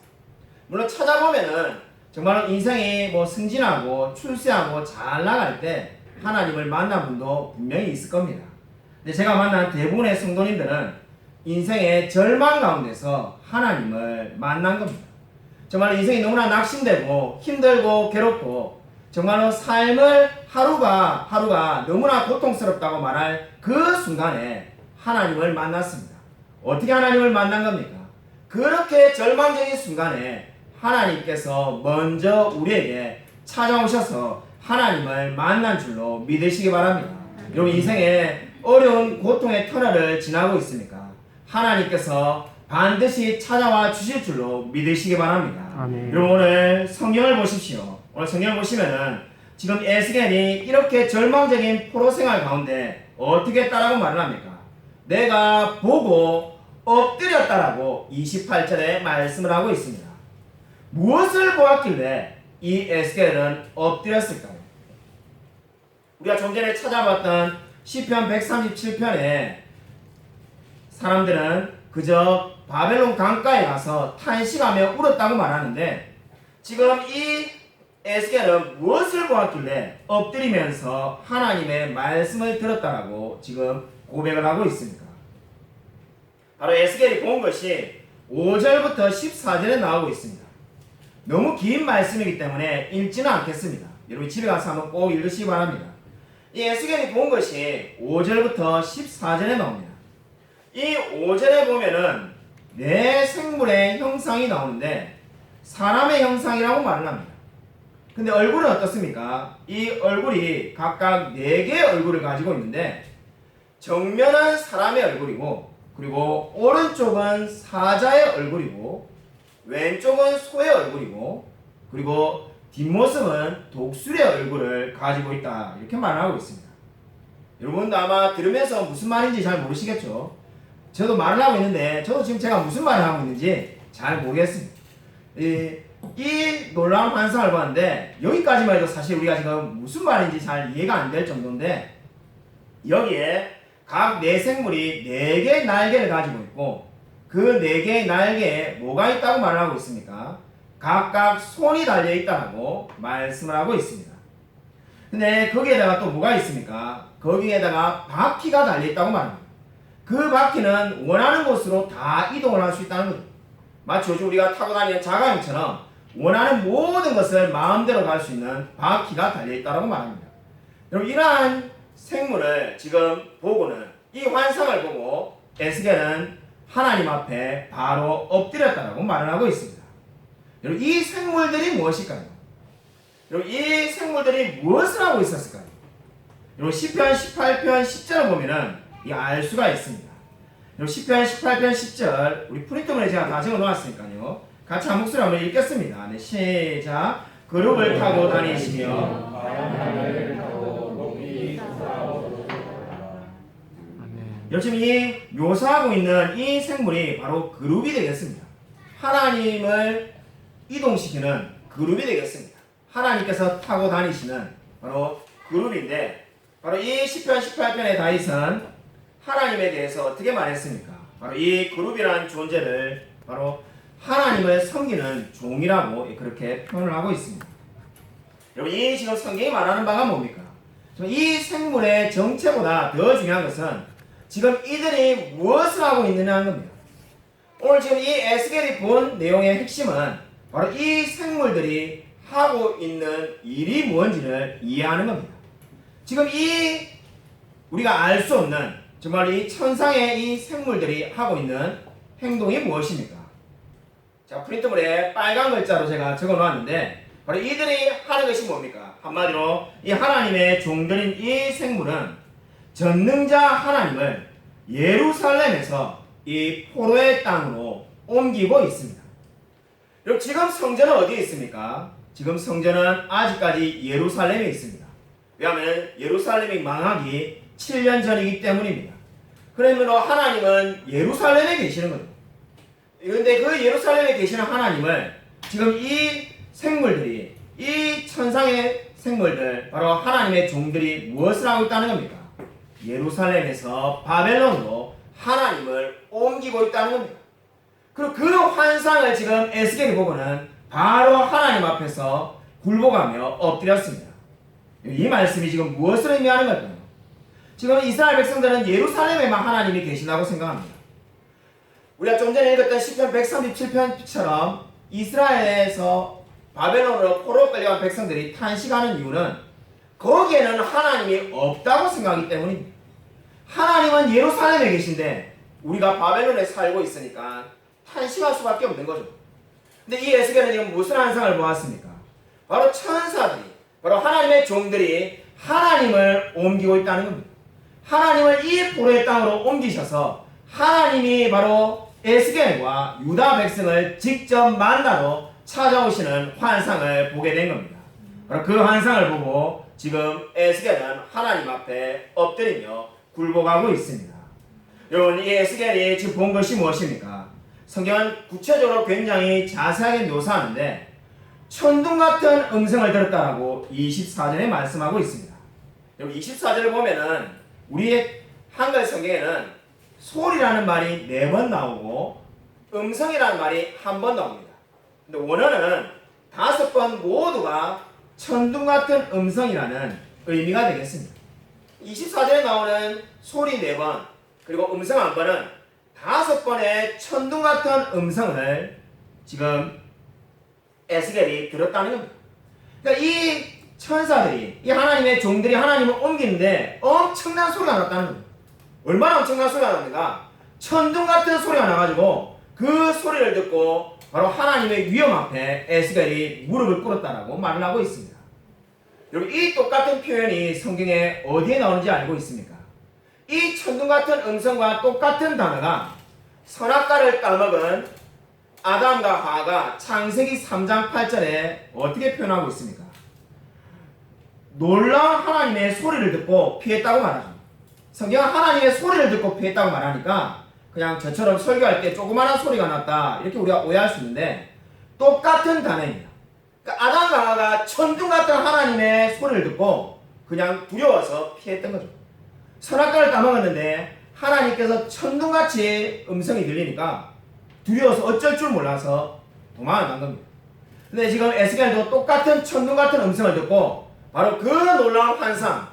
물론 찾아보면은 정말 인생이 뭐 승진하고 출세하고 잘 나갈 때 하나님을 만난 분도 분명히 있을 겁니다. 근데 제가 만난 대부분의 성도님들은 인생의 절망 가운데서 하나님을 만난 겁니다. 정말 인생이 너무나 낙심되고 힘들고 괴롭고 정말로 삶을 하루가 너무나 고통스럽다고 말할 그 순간에 하나님을 만났습니다. 어떻게 하나님을 만난 겁니까? 그렇게 절망적인 순간에 하나님께서 먼저 우리에게 찾아오셔서 하나님을 만난 줄로 믿으시기 바랍니다. 여러분 인생에 어려운 고통의 터널을 지나고 있습니까? 하나님께서 반드시 찾아와 주실 줄로 믿으시기 바랍니다. 아멘. 여러분 오늘 성경을 보십시오. 오늘 성경을 보시면은 지금 에스겔이 이렇게 절망적인 포로 생활 가운데 어떻게 했다라고 말을 합니까? 내가 보고 엎드렸다라고 28절에 말씀을 하고 있습니다. 무엇을 보았길래 이 에스겔은 엎드렸을까요? 우리가 좀 전에 찾아봤던 시편 137편에 사람들은 그저 바벨론 강가에 가서 탄식하며 울었다고 말하는데 지금 이 에스겔은 무엇을 보았길래 엎드리면서 하나님의 말씀을 들었다라고 지금 고백을 하고 있습니까? 바로 에스겔이 본 것이 5절부터 14절에 나오고 있습니다. 너무 긴 말씀이기 때문에 읽지는 않겠습니다. 여러분 집에 가서 한번 꼭 읽으시기 바랍니다. 이 에스겔이 본 것이 5절부터 14절에 나옵니다. 이 5절에 보면은 네 생물의 형상이 나오는데 사람의 형상이라고 말을 합니다. 근데 얼굴은 어떻습니까? 이 얼굴이 각각 4개의 얼굴을 가지고 있는데 정면은 사람의 얼굴이고 그리고 오른쪽은 사자의 얼굴이고 왼쪽은 소의 얼굴이고 그리고 뒷모습은 독수리의 얼굴을 가지고 있다 이렇게 말하고 있습니다. 여러분도 아마 들으면서 무슨 말인지 잘 모르시겠죠? 저도 말을 하고 있는데 저도 지금 제가 무슨 말을 하고 있는지 잘 모르겠습니다. 이 놀라운 환상을 봤는데 여기까지만 해도 사실 우리가 지금 무슨 말인지 잘 이해가 안 될 정도인데 여기에 각 네 생물이 4개의 날개를 가지고 있고 그 4개의 날개에 뭐가 있다고 말을 하고 있습니까? 각각 손이 달려 있다고 말씀을 하고 있습니다. 근데 거기에다가 또 뭐가 있습니까? 거기에다가 바퀴가 달려 있다고 말합니다. 그 바퀴는 원하는 곳으로 다 이동을 할 수 있다는 거죠. 마치 요즘 우리가 타고 다니는 자가용처럼 원하는 모든 것을 마음대로 갈 수 있는 바퀴가 달려 있다고 말합니다. 여러분 이러한 생물을 지금 보고는 이 환상을 보고 에스겔은 하나님 앞에 바로 엎드렸다라고 말을 하고 있습니다. 여러분 이 생물들이 무엇일까요? 여러분 이 생물들이 무엇을 하고 있었을까요? 여러분 시편 18편 10절을 보면은 알 수가 있습니다. 여러분 시편 18편 10절 우리 프린트문에 제가 다 적어 놓았으니까요. 같이 한 목소리 한번 읽겠습니다. 네, 시작. 그룹을 타고 다니시며 지금 이 묘사하고 있는 이 생물이 바로 그룹이 되겠습니다. 하나님을 이동시키는 그룹이 되겠습니다. 하나님께서 타고 다니시는 바로 그룹인데 바로 이 시편 18편의 다윗은 하나님에 대해서 어떻게 말했습니까? 바로 이 그룹이라는 존재를 바로 하나님을 섬기는 종이라고 그렇게 표현을 하고 있습니다. 여러분 이 지금 성경이 말하는 바가 뭡니까? 이 생물의 정체보다 더 중요한 것은 지금 이들이 무엇을 하고 있느냐는 겁니다. 오늘 지금 이 에스겔이 본 내용의 핵심은 바로 이 생물들이 하고 있는 일이 뭔지를 이해하는 겁니다. 지금 이 우리가 알 수 없는 정말 이 천상의 이 생물들이 하고 있는 행동이 무엇입니까? 자, 프린트물에 빨간 글자로 제가 적어 놓았는데 바로 이들이 하는 것이 뭡니까? 한마디로 이 하나님의 종들인 이 생물은 전능자 하나님을 예루살렘에서 이 포로의 땅으로 옮기고 있습니다. 여러분 지금 성전은 어디에 있습니까? 지금 성전은 아직까지 예루살렘에 있습니다. 왜냐하면 예루살렘이 망하기 7년 전이기 때문입니다. 그러므로 하나님은 예루살렘에 계시는 거예요. 그런데 그 예루살렘에 계시는 하나님을 지금 이 생물들이 이 천상의 생물들 바로 하나님의 종들이 무엇을 하고 있다는 겁니까? 예루살렘에서 바벨론으로 하나님을 옮기고 있다는 겁니다. 그리고 그 환상을 지금 에스겔이 보고는 바로 하나님 앞에서 굴복하며 엎드렸습니다. 이 말씀이 지금 무엇을 의미하는 걸까요? 지금 이스라엘 백성들은 예루살렘에만 하나님이 계신다고 생각합니다. 우리가 좀 전에 읽었던 시편 137편처럼 이스라엘에서 바벨론으로 포로 끌려간 백성들이 탄식하는 이유는 거기에는 하나님이 없다고 생각하기 때문입니다. 하나님은 예루살렘에 계신데 우리가 바벨론에 살고 있으니까 탄식할 수밖에 없는 거죠. 근데 이 에스겔은 지금 무슨 환상을 보았습니까? 바로 천사들이, 바로 하나님의 종들이 하나님을 옮기고 있다는 겁니다. 하나님을 이 보로의 땅으로 옮기셔서 하나님이 바로 에스겔과 유다 백성을 직접 만나러 찾아오시는 환상을 보게 된 겁니다. 바로 그 환상을 보고 지금 에스겔은 하나님 앞에 엎드리며 굴복하고 있습니다. 여러분, 이 에스겔이 지금 본 것이 무엇입니까? 성경은 구체적으로 굉장히 자세하게 묘사하는데 천둥 같은 음성을 들었다라고 24절에 말씀하고 있습니다. 여러분, 24절을 보면은 우리의 한글 성경에는 소리라는 말이 4번 나오고 음성이라는 말이 1번 나옵니다. 근데 원어는 5번 모두가 천둥 같은 음성이라는 의미가 되겠습니다. 24절에 나오는 소리 4번 그리고 음성 1번은 5번의 천둥 같은 음성을 지금 에스겔이 들었다는 겁니다. 그러니까 이 천사들이, 이 하나님의 종들이 하나님을 옮기는데 엄청난 소리가 났다는 겁니다. 얼마나 엄청난 소리가 납니까? 천둥 같은 소리가 나가지고 그 소리를 듣고 바로 하나님의 위엄 앞에 에스겔이 무릎을 꿇었다라고 말을 하고 있습니다. 여러분, 이 똑같은 표현이 성경에 어디에 나오는지 알고 있습니까? 이 천둥 같은 음성과 똑같은 단어가 선악과를 따먹은 아담과 하와가 창세기 3장 8절에 어떻게 표현하고 있습니까? 놀라운 하나님의 소리를 듣고 피했다고 말하죠. 성경은 하나님의 소리를 듣고 피했다고 말하니까 그냥 저처럼 설교할 때 조그마한 소리가 났다 이렇게 우리가 오해할 수 있는데 똑같은 단어입니다. 그러니까 아담과 하와가 천둥 같은 하나님의 소리를 듣고 그냥 두려워서 피했던 거죠. 선악과를 따먹었는데 하나님께서 천둥같이 음성이 들리니까 두려워서 어쩔 줄 몰라서 도망을 간 겁니다. 근데 지금 에스겔도 똑같은 천둥 같은 음성을 듣고 바로 그 놀라운 환상,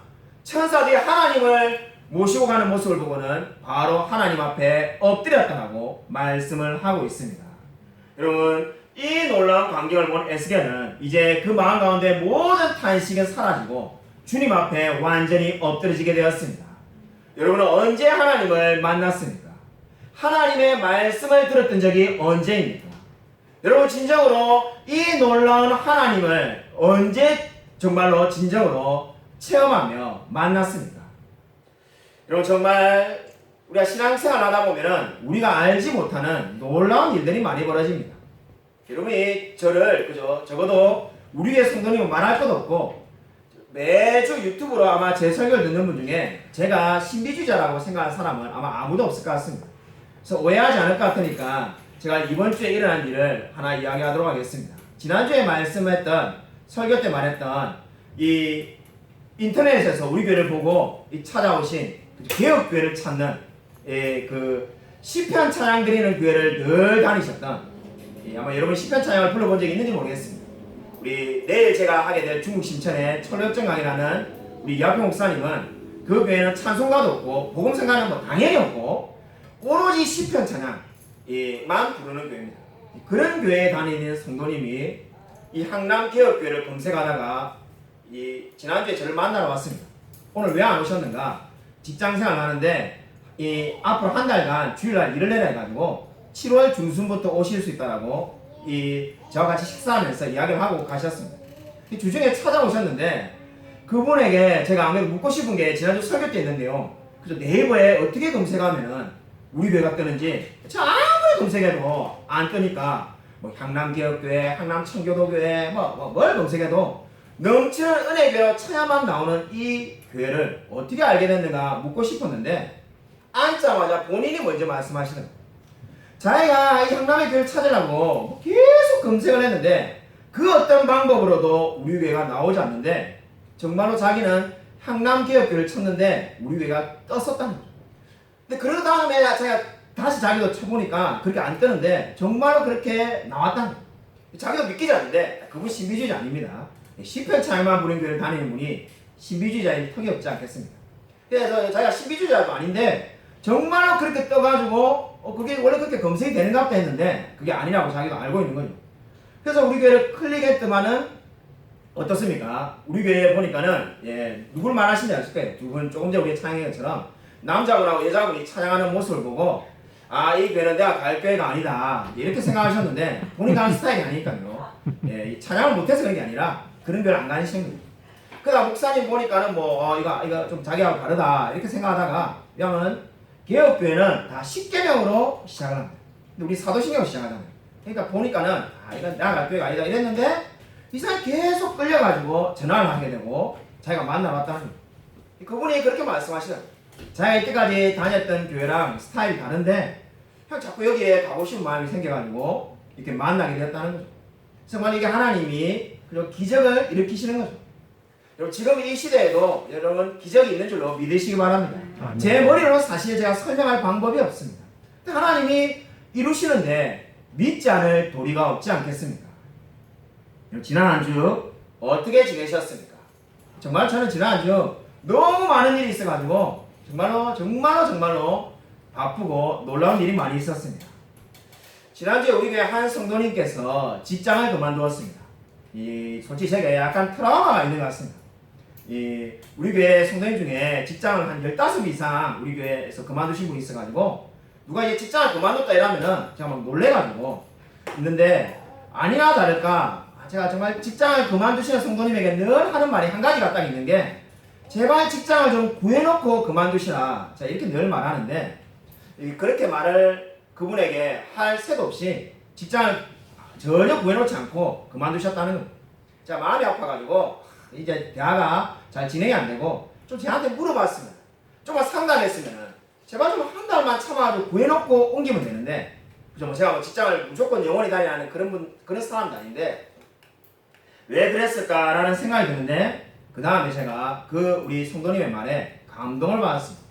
천사들이 하나님을 모시고 가는 모습을 보고는 바로 하나님 앞에 엎드렸다고 말씀을 하고 있습니다. 여러분, 이 놀라운 광경을 본 에스겔은 이제 그 마음 가운데 모든 탄식은 사라지고 주님 앞에 완전히 엎드려지게 되었습니다. 여러분은 언제 하나님을 만났습니까? 하나님의 말씀을 들었던 적이 언제입니까? 여러분, 진정으로 이 놀라운 하나님을 언제 정말로 진정으로 체험하며 만났습니까? 여러분, 정말 우리가 신앙생활 하다 보면은 우리가 알지 못하는 놀라운 일들이 많이 벌어집니다. 여러분이 저를 적어도 우리 교회 성도님은 말할 것도 없고 매주 유튜브로 아마 제 설교를 듣는 분 중에 제가 신비주의자라고 생각하는 사람은 아마 아무도 없을 것 같습니다. 그래서 오해하지 않을 것 같으니까 제가 이번 주에 일어난 일을 하나 이야기하도록 하겠습니다. 지난주에 말씀했던 설교 때 말했던 이 인터넷에서 우리 교회를 보고 찾아오신 개혁교회를 찾는 그 시편 찬양 드리는 교회를 늘 다니셨던 아마 여러분 시편 찬양을 불러본 적이 있는지 모르겠습니다. 우리 내일 제가 하게 될 중국 심천의 철로역정 강의라는 우리 이학표 목사님은 그 교회는 찬송가도 없고 복음성가는 뭐 당연히 없고 오로지 시편 찬양만 부르는 교회입니다. 그런 교회에 다니는 성도님이 이 항남개혁교회를 검색하다가 지난주에 저를 만나러 왔습니다. 오늘 왜 안 오셨는가? 직장생활 하는데 앞으로 한 달간 주일날 일을 내려 해가지고 7월 중순부터 오실 수 있다라고 저와 같이 식사하면서 이야기를 하고 가셨습니다. 주중에 찾아오셨는데 그분에게 제가 아무래도 묻고 싶은 게 지난주 설교 때 있는데요. 그래서 네이버에 어떻게 검색하면은 우리 교회가 뜨는지 아무리 검색해도 안 뜨니까 뭐 향남개혁교회, 향남청교도교회 뭘 검색해도 넘치는 은혜교회로 쳐야만 나오는 이 교회를 어떻게 알게 됐는가 묻고 싶었는데 앉자마자 본인이 먼저 말씀하시는 거예요. 자기가 이 향남의 교회를 찾으려고 계속 검색을 했는데 그 어떤 방법으로도 우리 교회가 나오지 않는데 정말로 자기는 향남개혁교회를 찾는데 우리 교회가 떴었다는 거죠. 근데 그런 다음에 제가 다시 자기도 쳐보니까 그렇게 안 뜨는데 정말로 그렇게 나왔다는 거예요. 자기도 믿기지 않는데 그분 신비주의자 아닙니다. 시편 찬양만 부르는 교회를 다니는 분이 신비주의자인 턱이 없지 않겠습니까? 그래서 자기가 신비주의자도 아닌데 정말로 그렇게 떠가지고 그게 원래 그렇게 검색이 되는가 보다 했는데 그게 아니라고 자기도 알고 있는 거죠. 그래서 우리 교회를 클릭했더만은 어떻습니까? 우리 교회에 보니까는 누굴 말하시는지 아실 거예요. 두 분 조금 전에 우리 찬양한 것처럼 남자분하고 여자분이 찬양하는 모습을 보고 이 교회는 내가 갈 교회가 아니다 이렇게 생각하셨는데 본인 가는 스타일이 아니니까요. 예, 이 찬양을 못해서 그런 게 아니라 그런 교회를 안 가시는 거예요. 그러다 목사님 보니까는 뭐 이거 좀 자기하고 다르다 이렇게 생각하다가 왜냐면 개혁교회는 다 10계명으로 시작을 합니다. 근데 우리 사도신경으로 시작하잖아요. 그러니까 보니까는 이건 내가 갈 교회가 아니다 이랬는데 이 사람이 계속 끌려가지고 전화를 하게 되고 자기가 만나봤다는 거예요. 그분이 그렇게 말씀하시더라고요. 자기가 이때까지 다녔던 교회랑 스타일이 다른데 형 자꾸 여기에 가고 싶은 마음이 생겨가지고 이렇게 만나게 되었다는 거죠. 정말 이게 하나님이 그리고 기적을 일으키시는 거죠. 여러분 지금 이 시대에도 여러분 기적이 있는 줄로 믿으시기 바랍니다. 제 머리로 사실 제가 설명할 방법이 없습니다. 근데 하나님이 이루시는데 믿지 않을 도리가 없지 않겠습니까? 지난 한 주 어떻게 지내셨습니까? 정말 저는 지난 한 주 너무 많은 일이 있어가지고 정말로 바쁘고 놀라운 일이 많이 있었습니다. 지난주에 우리 교회 한 성도님께서 직장을 그만두었습니다. 솔직히 제가 약간 트라우마가 있는 것 같습니다. 우리 교회 성도님 중에 직장을 한 15개 이상 우리 교회에서 그만두신 분이 있어가지고 누가 이제 직장을 그만뒀다 이러면은 제가 막 놀래가지고 있는데 아니나 다를까 제가 정말 직장을 그만두시는 성도님에게 늘 하는 말이 한 가지가 딱 있는 게 제발 직장을 좀 구해놓고 그만두시라 제가 이렇게 늘 말하는데 그렇게 말을 그분에게 할 새도 없이 직장을 전혀 구해놓지 않고 그만두셨다는 겁니다. 제가 마음이 아파가지고 이제 대화가 잘 진행이 안 되고 좀 저한테 물어봤으면 조금만 상담했으면 제발 좀 한 달만 참아가지고 구해놓고 옮기면 되는데 그죠? 제가 뭐 직장을 무조건 영원히 다니라는 그런 사람도 아닌데 왜 그랬을까라는 생각이 드는데 그 다음에 제가 우리 성도님의 말에 감동을 받았습니다.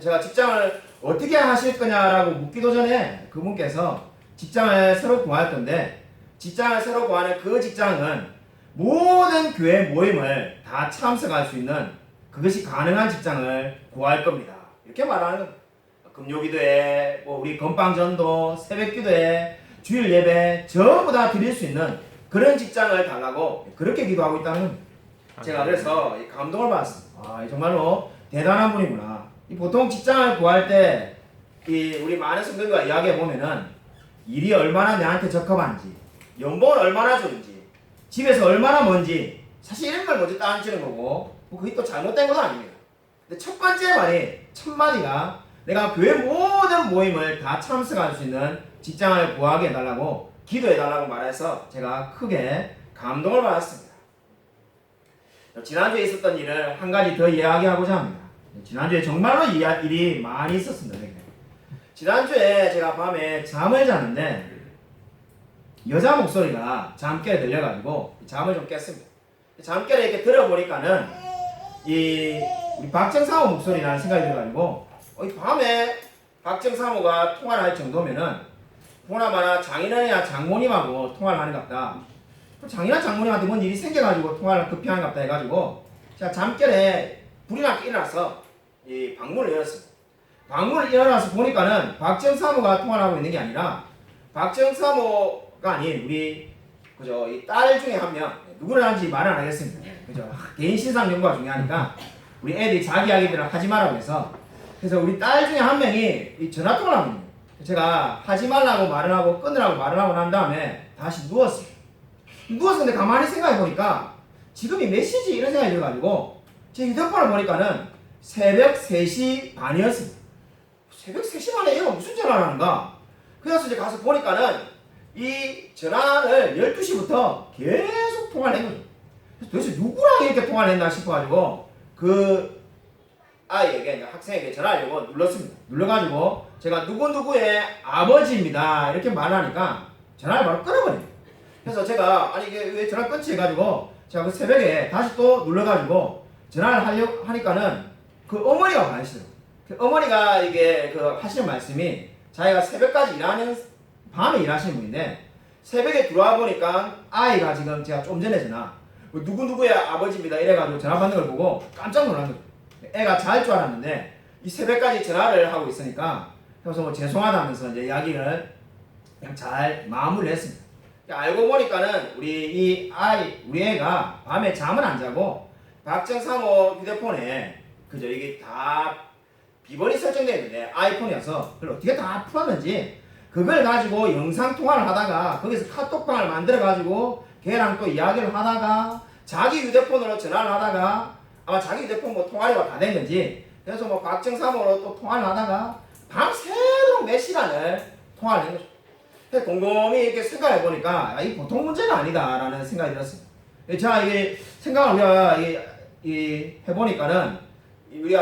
제가 직장을 어떻게 하실 거냐라고 묻기도 전에 그분께서 직장을 새로 구할 건데 직장을 새로 구하는 그 직장은 모든 교회 모임을 다 참석할 수 있는 그것이 가능한 직장을 구할 겁니다. 이렇게 말하는 겁니다. 금요기도회, 우리 건빵전도, 새벽기도회, 주일 예배 전부 다 드릴 수 있는 그런 직장을 달라고 그렇게 기도하고 있다는 겁니다. 제가 그래서 감동을 받았습니다. 정말로 대단한 분이구나. 보통 직장을 구할 때 우리 많은 성도들과 이야기해 보면은 일이 얼마나 내한테 적합한지, 연봉을 얼마나 주는지, 집에서 얼마나 먼지 사실 이런 걸 먼저 따지는 거고 그게 또 잘못된 건 아닙니다. 근데 첫 번째 말이 첫 마디가 내가 교회 모든 모임을 다 참석할 수 있는 직장을 구하게 해달라고 기도해달라고 말해서 제가 크게 감동을 받았습니다. 지난주에 있었던 일을 한 가지 더 이야기하고자 합니다. 지난주에 정말로 일이 많이 있었습니다. 지난주에 제가 밤에 잠을 자는데 여자 목소리가 잠결에 들려가지고 잠을 좀 깼습니다. 잠결에 이렇게 들어보니까는 우리 박정사모 목소리라는 생각이 들어가지고 밤에 박정사모가 통화를 할 정도면은 보나마나 장인어른이나 장모님하고 통화를 하는 것 같다. 장인어른 장모님한테 뭔 일이 생겨가지고 통화를 급히 하는 것 같다 해가지고 제가 잠결에 불이 나게 일어나서 이 방문을 열었습니다. 방문을 일어나서 보니까는 박정사모가 통화를 하고 있는 게 아니라 박정사모가 아닌 우리 그죠 이 딸 중에 한 명 누구라는지 말은 안 하겠습니다. 그죠 개인 신상 정보가 중요하니까 우리 애들이 자기 이야기들을 하지 말라고 해서 그래서 우리 딸 중에 한 명이 이 전화 통화를 합니다. 제가 하지 말라고 말을 하고 끊으라고 말을 하고 난 다음에 다시 누웠어요. 누웠는데 가만히 생각해 보니까 지금이 몇 시지 이런 생각이 들어가지고 제 휴대폰을 보니까는 새벽 3시 반이었습니다. 새벽 3시 반에 얘가 무슨 전화를 하는가? 그래서 이제 가서 보니까는 이 전화를 12시부터 계속 통화를 한 거죠. 도대체 누구랑 이렇게 통화를 했나 싶어가지고 그 아이에게 학생에게 전화하려고 눌렀습니다. 눌러가지고 제가 누구누구의 아버지입니다 이렇게 말하니까 전화를 바로 끊어버립니다. 그래서 제가 아니 이게 왜 전화 끊지 해가지고 제가 그 새벽에 다시 또 눌러가지고 전화를 하려고 하니까는 그 어머니가 받으시더라고요. 그 어머니가 이게 그 하시는 말씀이 자기가 새벽까지 밤에 일하시는 분인데 새벽에 들어와 보니까 아이가 지금 제가 좀 전에 전화 누구누구의 아버지입니다 이래가지고 전화 받는 걸 보고 깜짝 놀란 거죠. 애가 잘 줄 알았는데 이 새벽까지 전화를 하고 있으니까 그래서 뭐 죄송하다면서 이제 이야기를 그냥 잘 마무리를 했습니다. 알고 보니까는 우리 애가 밤에 잠을 안 자고 박정사모 휴대폰에 그죠 이게 다 비번이 설정되어 있는데 아이폰이어서 그걸 어떻게 다 풀었는지 그걸 가지고 영상 통화를 하다가 거기서 카톡방을 만들어 가지고 걔랑 또 이야기를 하다가 자기 휴대폰으로 전화를 하다가 아마 자기 휴대폰 뭐 통화료가 다 된 건지 그래서 뭐 박정삼으로 또 통화를 하다가 밤새도록 몇 시간을 통화를 한 거죠. 그래서 곰곰이 이렇게 생각해 보니까 이 보통 문제가 아니다라는 생각이 들었습니다. 제가 이게 생각을 우리가 해보니까는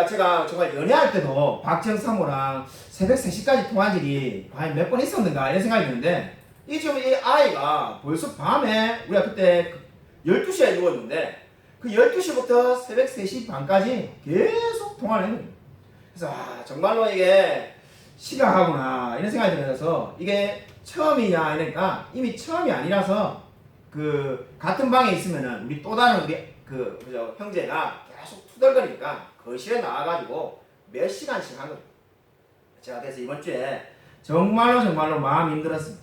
제가 정말 연애할 때도 박정삼호랑 새벽 3시까지 통화한 적이 과연 몇 번 있었는가 이런 생각이 드는데 이 지금 이 아이가 벌써 밤에 우리가 그때 12시에 누웠는데 그 12시부터 새벽 3시 반까지 계속 통화를 했는 거예요. 그래서 정말로 이게 심각하구나 이런 생각이 들어서 이게 처음이냐 이러니까 이미 처음이 아니라서 그 같은 방에 있으면은 우리 또 다른 우리 그저 형제가 계속 투덜거리니까 거실에 나와가지고 몇 시간씩 한 거예요. 제가 그래서 이번 주에 정말로 마음이 힘들었습니다.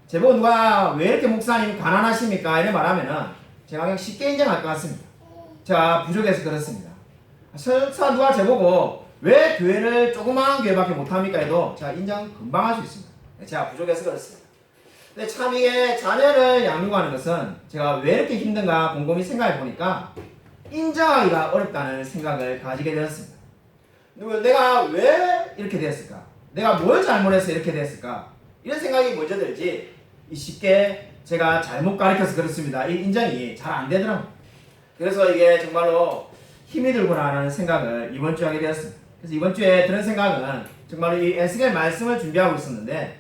제보고 누가 왜 이렇게 목사님 가난하십니까 이런 말하면은 제가 그냥 쉽게 인정할 것 같습니다. 제가 부족해서 그렇습니다. 설사 누가 제보고 왜 교회를 조그마한 교회밖에 못합니까 해도 제가 인정 금방 할 수 있습니다. 제가 부족해서 그렇습니다. 근데 참 이게 자녀를 양육하는 것은 제가 왜 이렇게 힘든가 곰곰이 생각해 보니까 인정하기가 어렵다는 생각을 가지게 되었습니다. 내가 왜 이렇게 됐을까? 내가 뭘 잘못해서 이렇게 됐을까? 이런 생각이 먼저 들지 쉽게 제가 잘못 가르쳐서 그렇습니다. 이 인정이 잘 안 되더라고요. 그래서 이게 정말로 힘이 들구나 하는 생각을 이번 주에 하게 되었습니다. 그래서 이번 주에 들은 생각은 정말로 이 에스겔 말씀을 준비하고 있었는데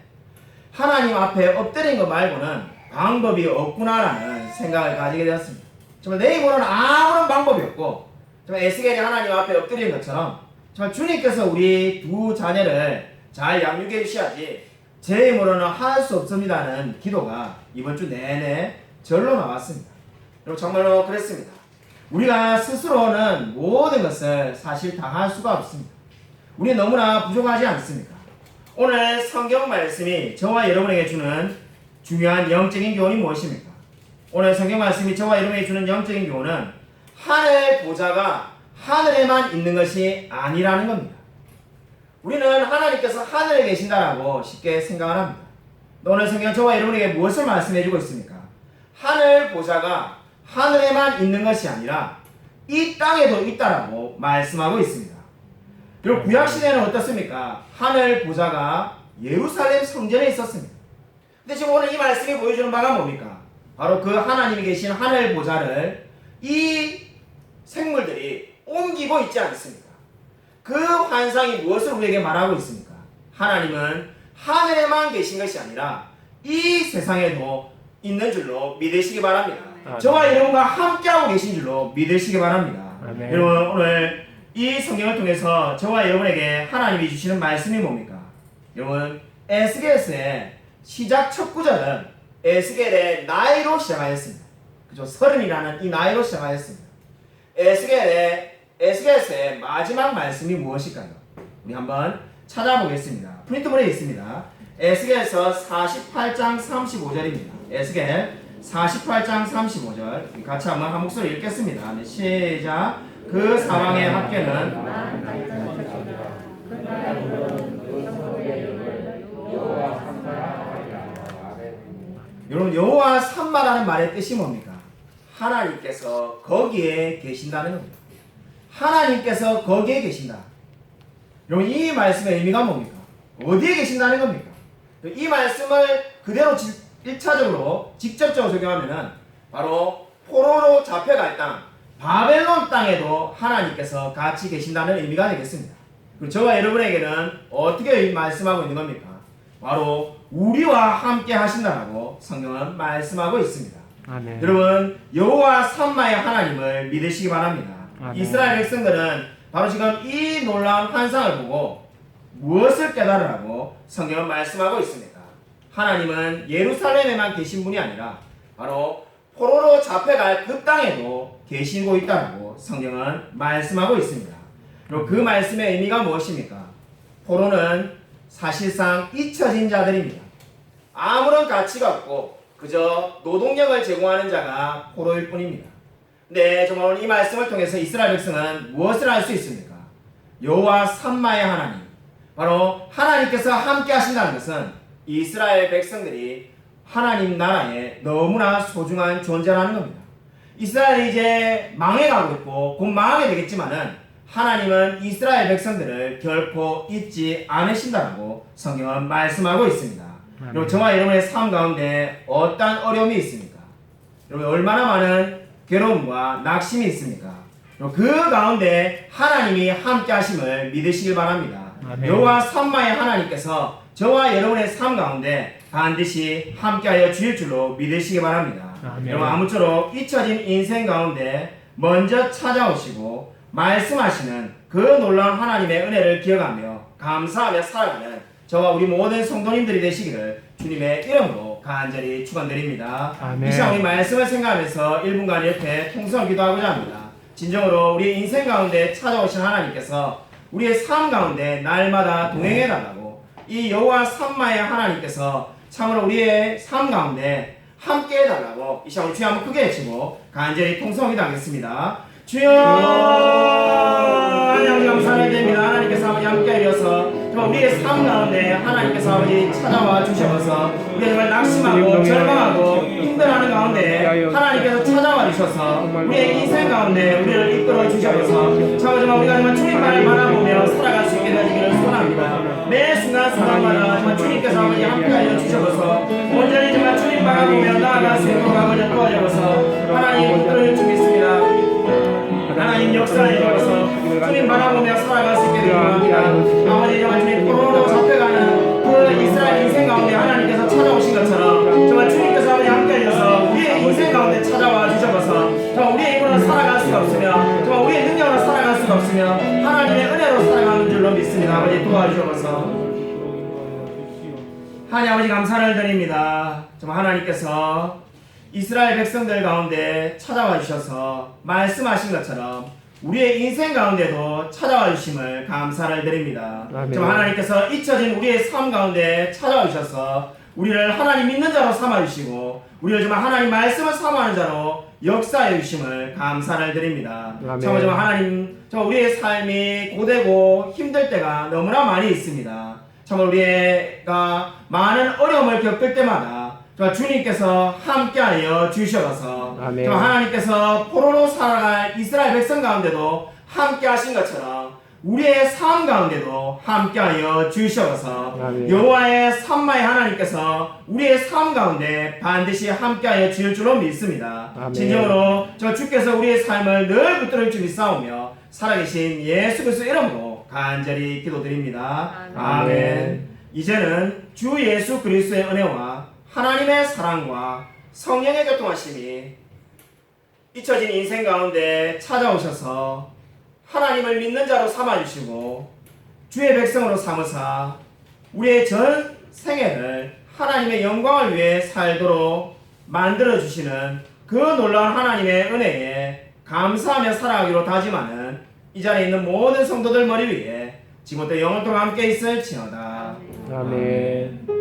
하나님 앞에 엎드린 것 말고는 방법이 없구나라는 생각을 가지게 되었습니다. 정말 내 힘으로는 아무런 방법이 없고 정말 에스겔이 하나님 앞에 엎드린 것처럼 정말 주님께서 우리 두 자녀를 잘 양육해 주셔야지 제 힘으로는 할 수 없습니다는 기도가 이번 주 내내 절로 나왔습니다. 여러분 정말로 그랬습니다. 우리가 스스로는 모든 것을 사실 다 할 수가 없습니다. 우리 너무나 부족하지 않습니까? 오늘 성경 말씀이 저와 여러분에게 주는 중요한 영적인 교훈이 무엇입니까? 오늘 성경 말씀이 저와 여러분에게 주는 영적인 교훈은 하늘 보좌가 하늘에만 있는 것이 아니라는 겁니다. 우리는 하나님께서 하늘에 계신다라고 쉽게 생각을 합니다. 오늘 성경 저와 여러분에게 무엇을 말씀해주고 있습니까? 하늘 보좌가 하늘에만 있는 것이 아니라 이 땅에도 있다라고 말씀하고 있습니다. 그리고 구약시대는 어떻습니까? 하늘 보좌가 예루살렘 성전에 있었습니다. 근데 지금 오늘 이 말씀이 보여주는 바가 뭡니까? 바로 그 하나님이 계신 하늘 보좌를 이 생물들이 옮기고 있지 않습니까? 그 환상이 무엇을 우리에게 말하고 있습니까? 하나님은 하늘에만 계신 것이 아니라 이 세상에도 있는 줄로 믿으시기 바랍니다. 저와 여러분과 함께하고 계신 줄로 믿으시기 바랍니다. 아멘. 여러분 오늘 이 성경을 통해서 저와 여러분에게 하나님이 주시는 말씀이 뭡니까? 여러분 에스겔서의 시작 첫 구절은 에스겔의 나이로 시작하였습니다. 그죠? 30이라는 이 나이로 시작하였습니다. 에스겔서의 마지막 말씀이 무엇일까요? 우리 한번 찾아보겠습니다. 프린트본에 있습니다. 에스겔서 48장 35절입니다. 에스겔 48장 35절 같이 한번 한 목소리 읽겠습니다. 네, 시작. 그 사방의 합계는 여러분 여호와 삼마라는 말의 뜻이 뭡니까? 하나님께서 거기에 계신다는 겁니다. 하나님께서 거기에 계신다. 여러분 이 말씀의 의미가 뭡니까? 어디에 계신다는 겁니까? 이 말씀을 그대로 1차적으로 직접적으로 적용하면은 바로 포로로 잡혀갈 땅 바벨론 땅에도 하나님께서 같이 계신다는 의미가 되겠습니다. 그리고 저와 여러분에게는 어떻게 말씀하고 있는 겁니까? 바로 우리와 함께 하신다라고 성경은 말씀하고 있습니다. 아멘. 여러분 여호와 삼마의 하나님을 믿으시기 바랍니다. 아멘. 이스라엘 백성들은 바로 지금 이 놀라운 환상을 보고 무엇을 깨달으라고 성경은 말씀하고 있습니까? 하나님은 예루살렘에만 계신 분이 아니라 바로 포로로 잡혀갈 그 땅에도 계시고 있다고 성경은 말씀하고 있습니다. 그리고 그 말씀의 의미가 무엇입니까? 포로는 사실상 잊혀진 자들입니다. 아무런 가치가 없고 그저 노동력을 제공하는 자가 포로일 뿐입니다. 근데 정말 오늘 이 말씀을 통해서 이스라엘 백성은 무엇을 알 수 있습니까? 여호와 삼마의 하나님, 바로 하나님께서 함께 하신다는 것은 이스라엘 백성들이 하나님 나라에 너무나 소중한 존재라는 겁니다. 이스라엘이 이제 망해가고 있고 곧 망하게 되겠지만은 하나님은 이스라엘 백성들을 결코 잊지 않으신다고 성경은 말씀하고 있습니다. 그리고 저와 여러분의 삶 가운데 어떤 어려움이 있습니까? 여러분 얼마나 많은 괴로움과 낙심이 있습니까? 그리고 그 가운데 하나님이 함께 하심을 믿으시길 바랍니다. 여호와 삼마의 하나님께서 저와 여러분의 삶 가운데 반드시 함께하여 주실 줄로 믿으시기 바랍니다. 여러분 아무쪼록 잊혀진 인생 가운데 먼저 찾아오시고 말씀하시는 그 놀라운 하나님의 은혜를 기억하며 감사하며 살아가는 저와 우리 모든 성도님들이 되시기를 주님의 이름으로 간절히 축원드립니다. 이 시간 우리 말씀을 생각하면서 1분간 이렇게 통성을 기도하고자 합니다. 진정으로 우리 인생 가운데 찾아오신 하나님께서 우리의 삶 가운데 날마다 동행해달라고 이 여호와 삼마의 하나님께서 참으로 우리의 삶 가운데 함께 해달라고 이 시간 우리 주여 한번 크게 외치고 간절히 통성을 기도하겠습니다. 주여 하나님 감사를 드립니다. 하나님께서 아버지 함께 하셔서 정말 우리의 삶 가운데 하나님께서 아버지 찾아와 주셔서 우리가 정말 낙심하고 절망하고 힘들어하는 가운데 하나님께서 찾아와 주셔서 우리의 인생 가운데 우리를 이끌어 주셔서 정말 우리가 정말 주님만을 바라보며 살아갈 수 있게 되기를 소원합니다. 매 순간 순간마다 정말 주님께서 아버지 함께 하여 주셔서 온전히 정말 주님 바라보며 나아갈 수 있도록 아버지 도와주셔서 하나님 이끌어 주겠습니다. 하나님 역사에 주셔서 주님 바라보며 살아갈 수 있게 되기 바랍니다. 아버지 정말 주님 포로로 잡혀가는 그 이스라엘 인생 가운데 하나님께서 찾아오신 것처럼 정말 주님께서 아버지 함께 하셔서 우리의 인생 가운데 찾아와 주셔서 정말 우리의 힘으로 살아갈 수가 없으며 정말 우리의 능력으로 살아갈 수가 없으며 하나님의 은혜로 살아가는 줄로 믿습니다. 아버지 도와주셔서 하나님 아버지 감사를 드립니다. 정말 하나님께서 이스라엘 백성들 가운데 찾아와 주셔서 말씀하신 것처럼 우리의 인생 가운데도 찾아와 주심을 감사를 드립니다. 정말 하나님께서 잊혀진 우리의 삶 가운데 찾아와 주셔서 우리를 하나님 믿는 자로 삼아 주시고 우리를 정말 하나님 말씀을 사모하는 자로 역사해 주심을 감사를 드립니다. 정말 하나님 정말 우리의 삶이 고되고 힘들 때가 너무나 많이 있습니다. 정말 우리가 많은 어려움을 겪을 때마다 주님께서 함께하여 주셔서 하나님께서 포로로 살아갈 이스라엘 백성 가운데도 함께하신 것처럼 우리의 삶 가운데도 함께하여 주셔서 여호와의 삼마의 하나님께서 우리의 삶 가운데 반드시 함께하여 주실 줄로 믿습니다. 진정으로 주께서 우리의 삶을 늘 붙들어 주니 싸우며 살아계신 예수 그리스도 이름으로 간절히 기도드립니다. 아멘. 이제는 주 예수 그리스도의 은혜와 하나님의 사랑과 성령의 교통하심이 잊혀진 인생 가운데 찾아오셔서 하나님을 믿는 자로 삼아주시고 주의 백성으로 삼으사 우리의 전 생애를 하나님의 영광을 위해 살도록 만들어주시는 그 놀라운 하나님의 은혜에 감사하며 살아가기로 다짐하는 이 자리에 있는 모든 성도들 머리 위에 지금부터 영원토록 함께 있을지어다. 아멘.